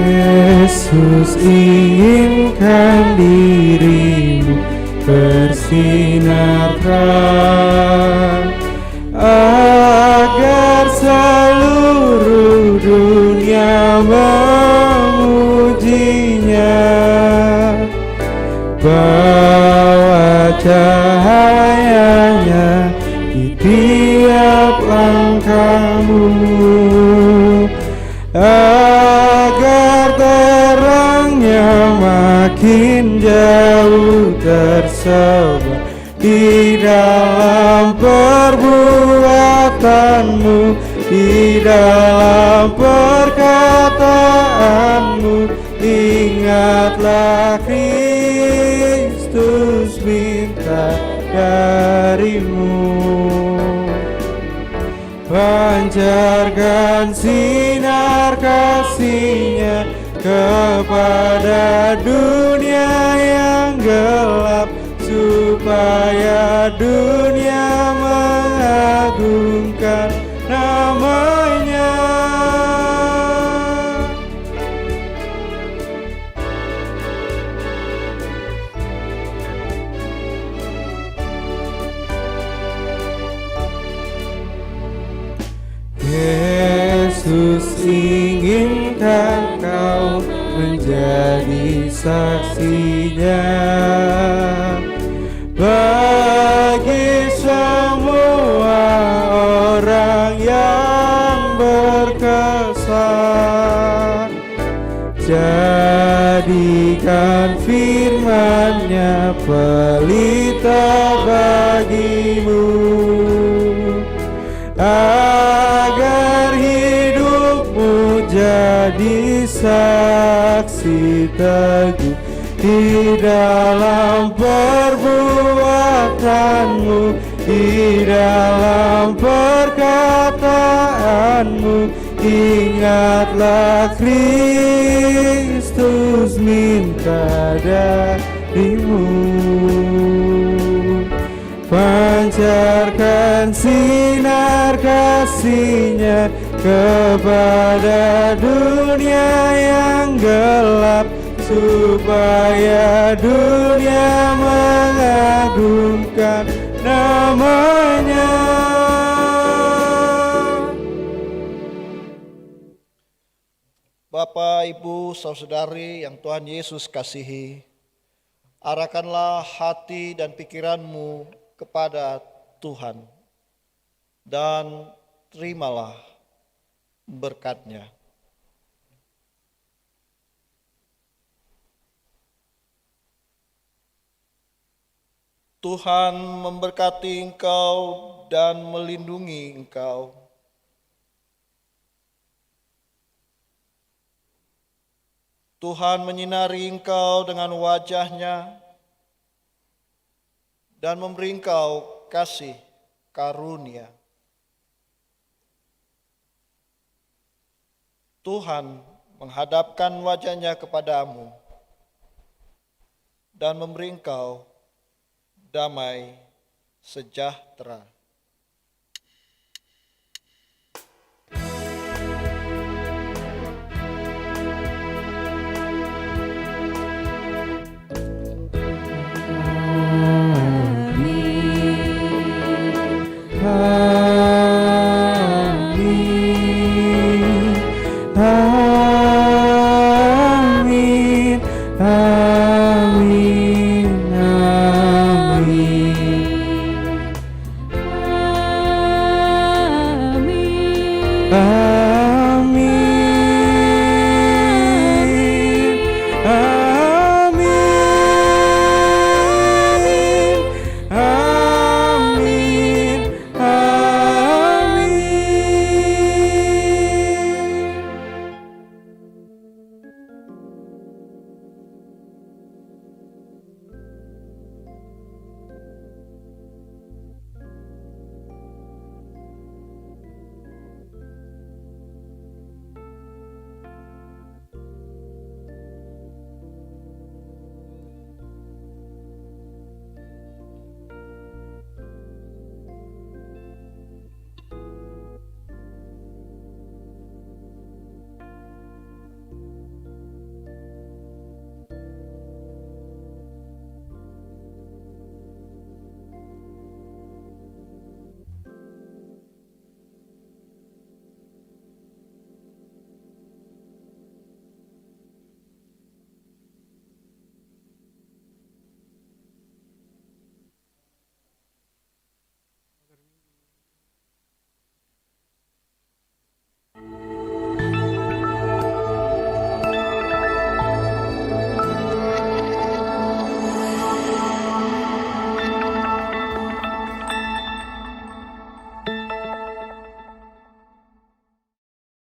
S4: Yesus inginkan dirimu bersinarkan, agar seluruh dunia memujinya. Bawa cahayanya di tiap langkahmu, agar terangnya makin jauh tersebar di dalam perbuatanmu, di dalam perkataanmu. Ingatlah Kristus minta darimu, pancarkan sinar kasih-Nya kepada dunia yang gelap, supaya dunia mengagungkan nama-Nya. Yesus inginkan kau menjadi saksinya bagi semua orang yang berkesan. Jadikan firman-Nya pelita bagimu, agar hidupmu jadi saksi teguh di dalam perbuatanmu, di dalam perkataanmu. Ingatlah Kristus minta darimu, pancarkan sinar kasih-Nya kepada dunia yang gelap, supaya dunia mengagungkan nama-Nya.
S3: Bapak, Ibu, saudari yang Tuhan Yesus kasihi, arahkanlah hati dan pikiranmu kepada Tuhan dan terimalah berkat-Nya. Tuhan memberkati engkau dan melindungi engkau. Tuhan menyinari engkau dengan wajah-Nya dan memberi engkau kasih karunia. Tuhan menghadapkan wajah-Nya kepadamu dan memberi engkau damai sejahtera.
S4: Amin. Amin.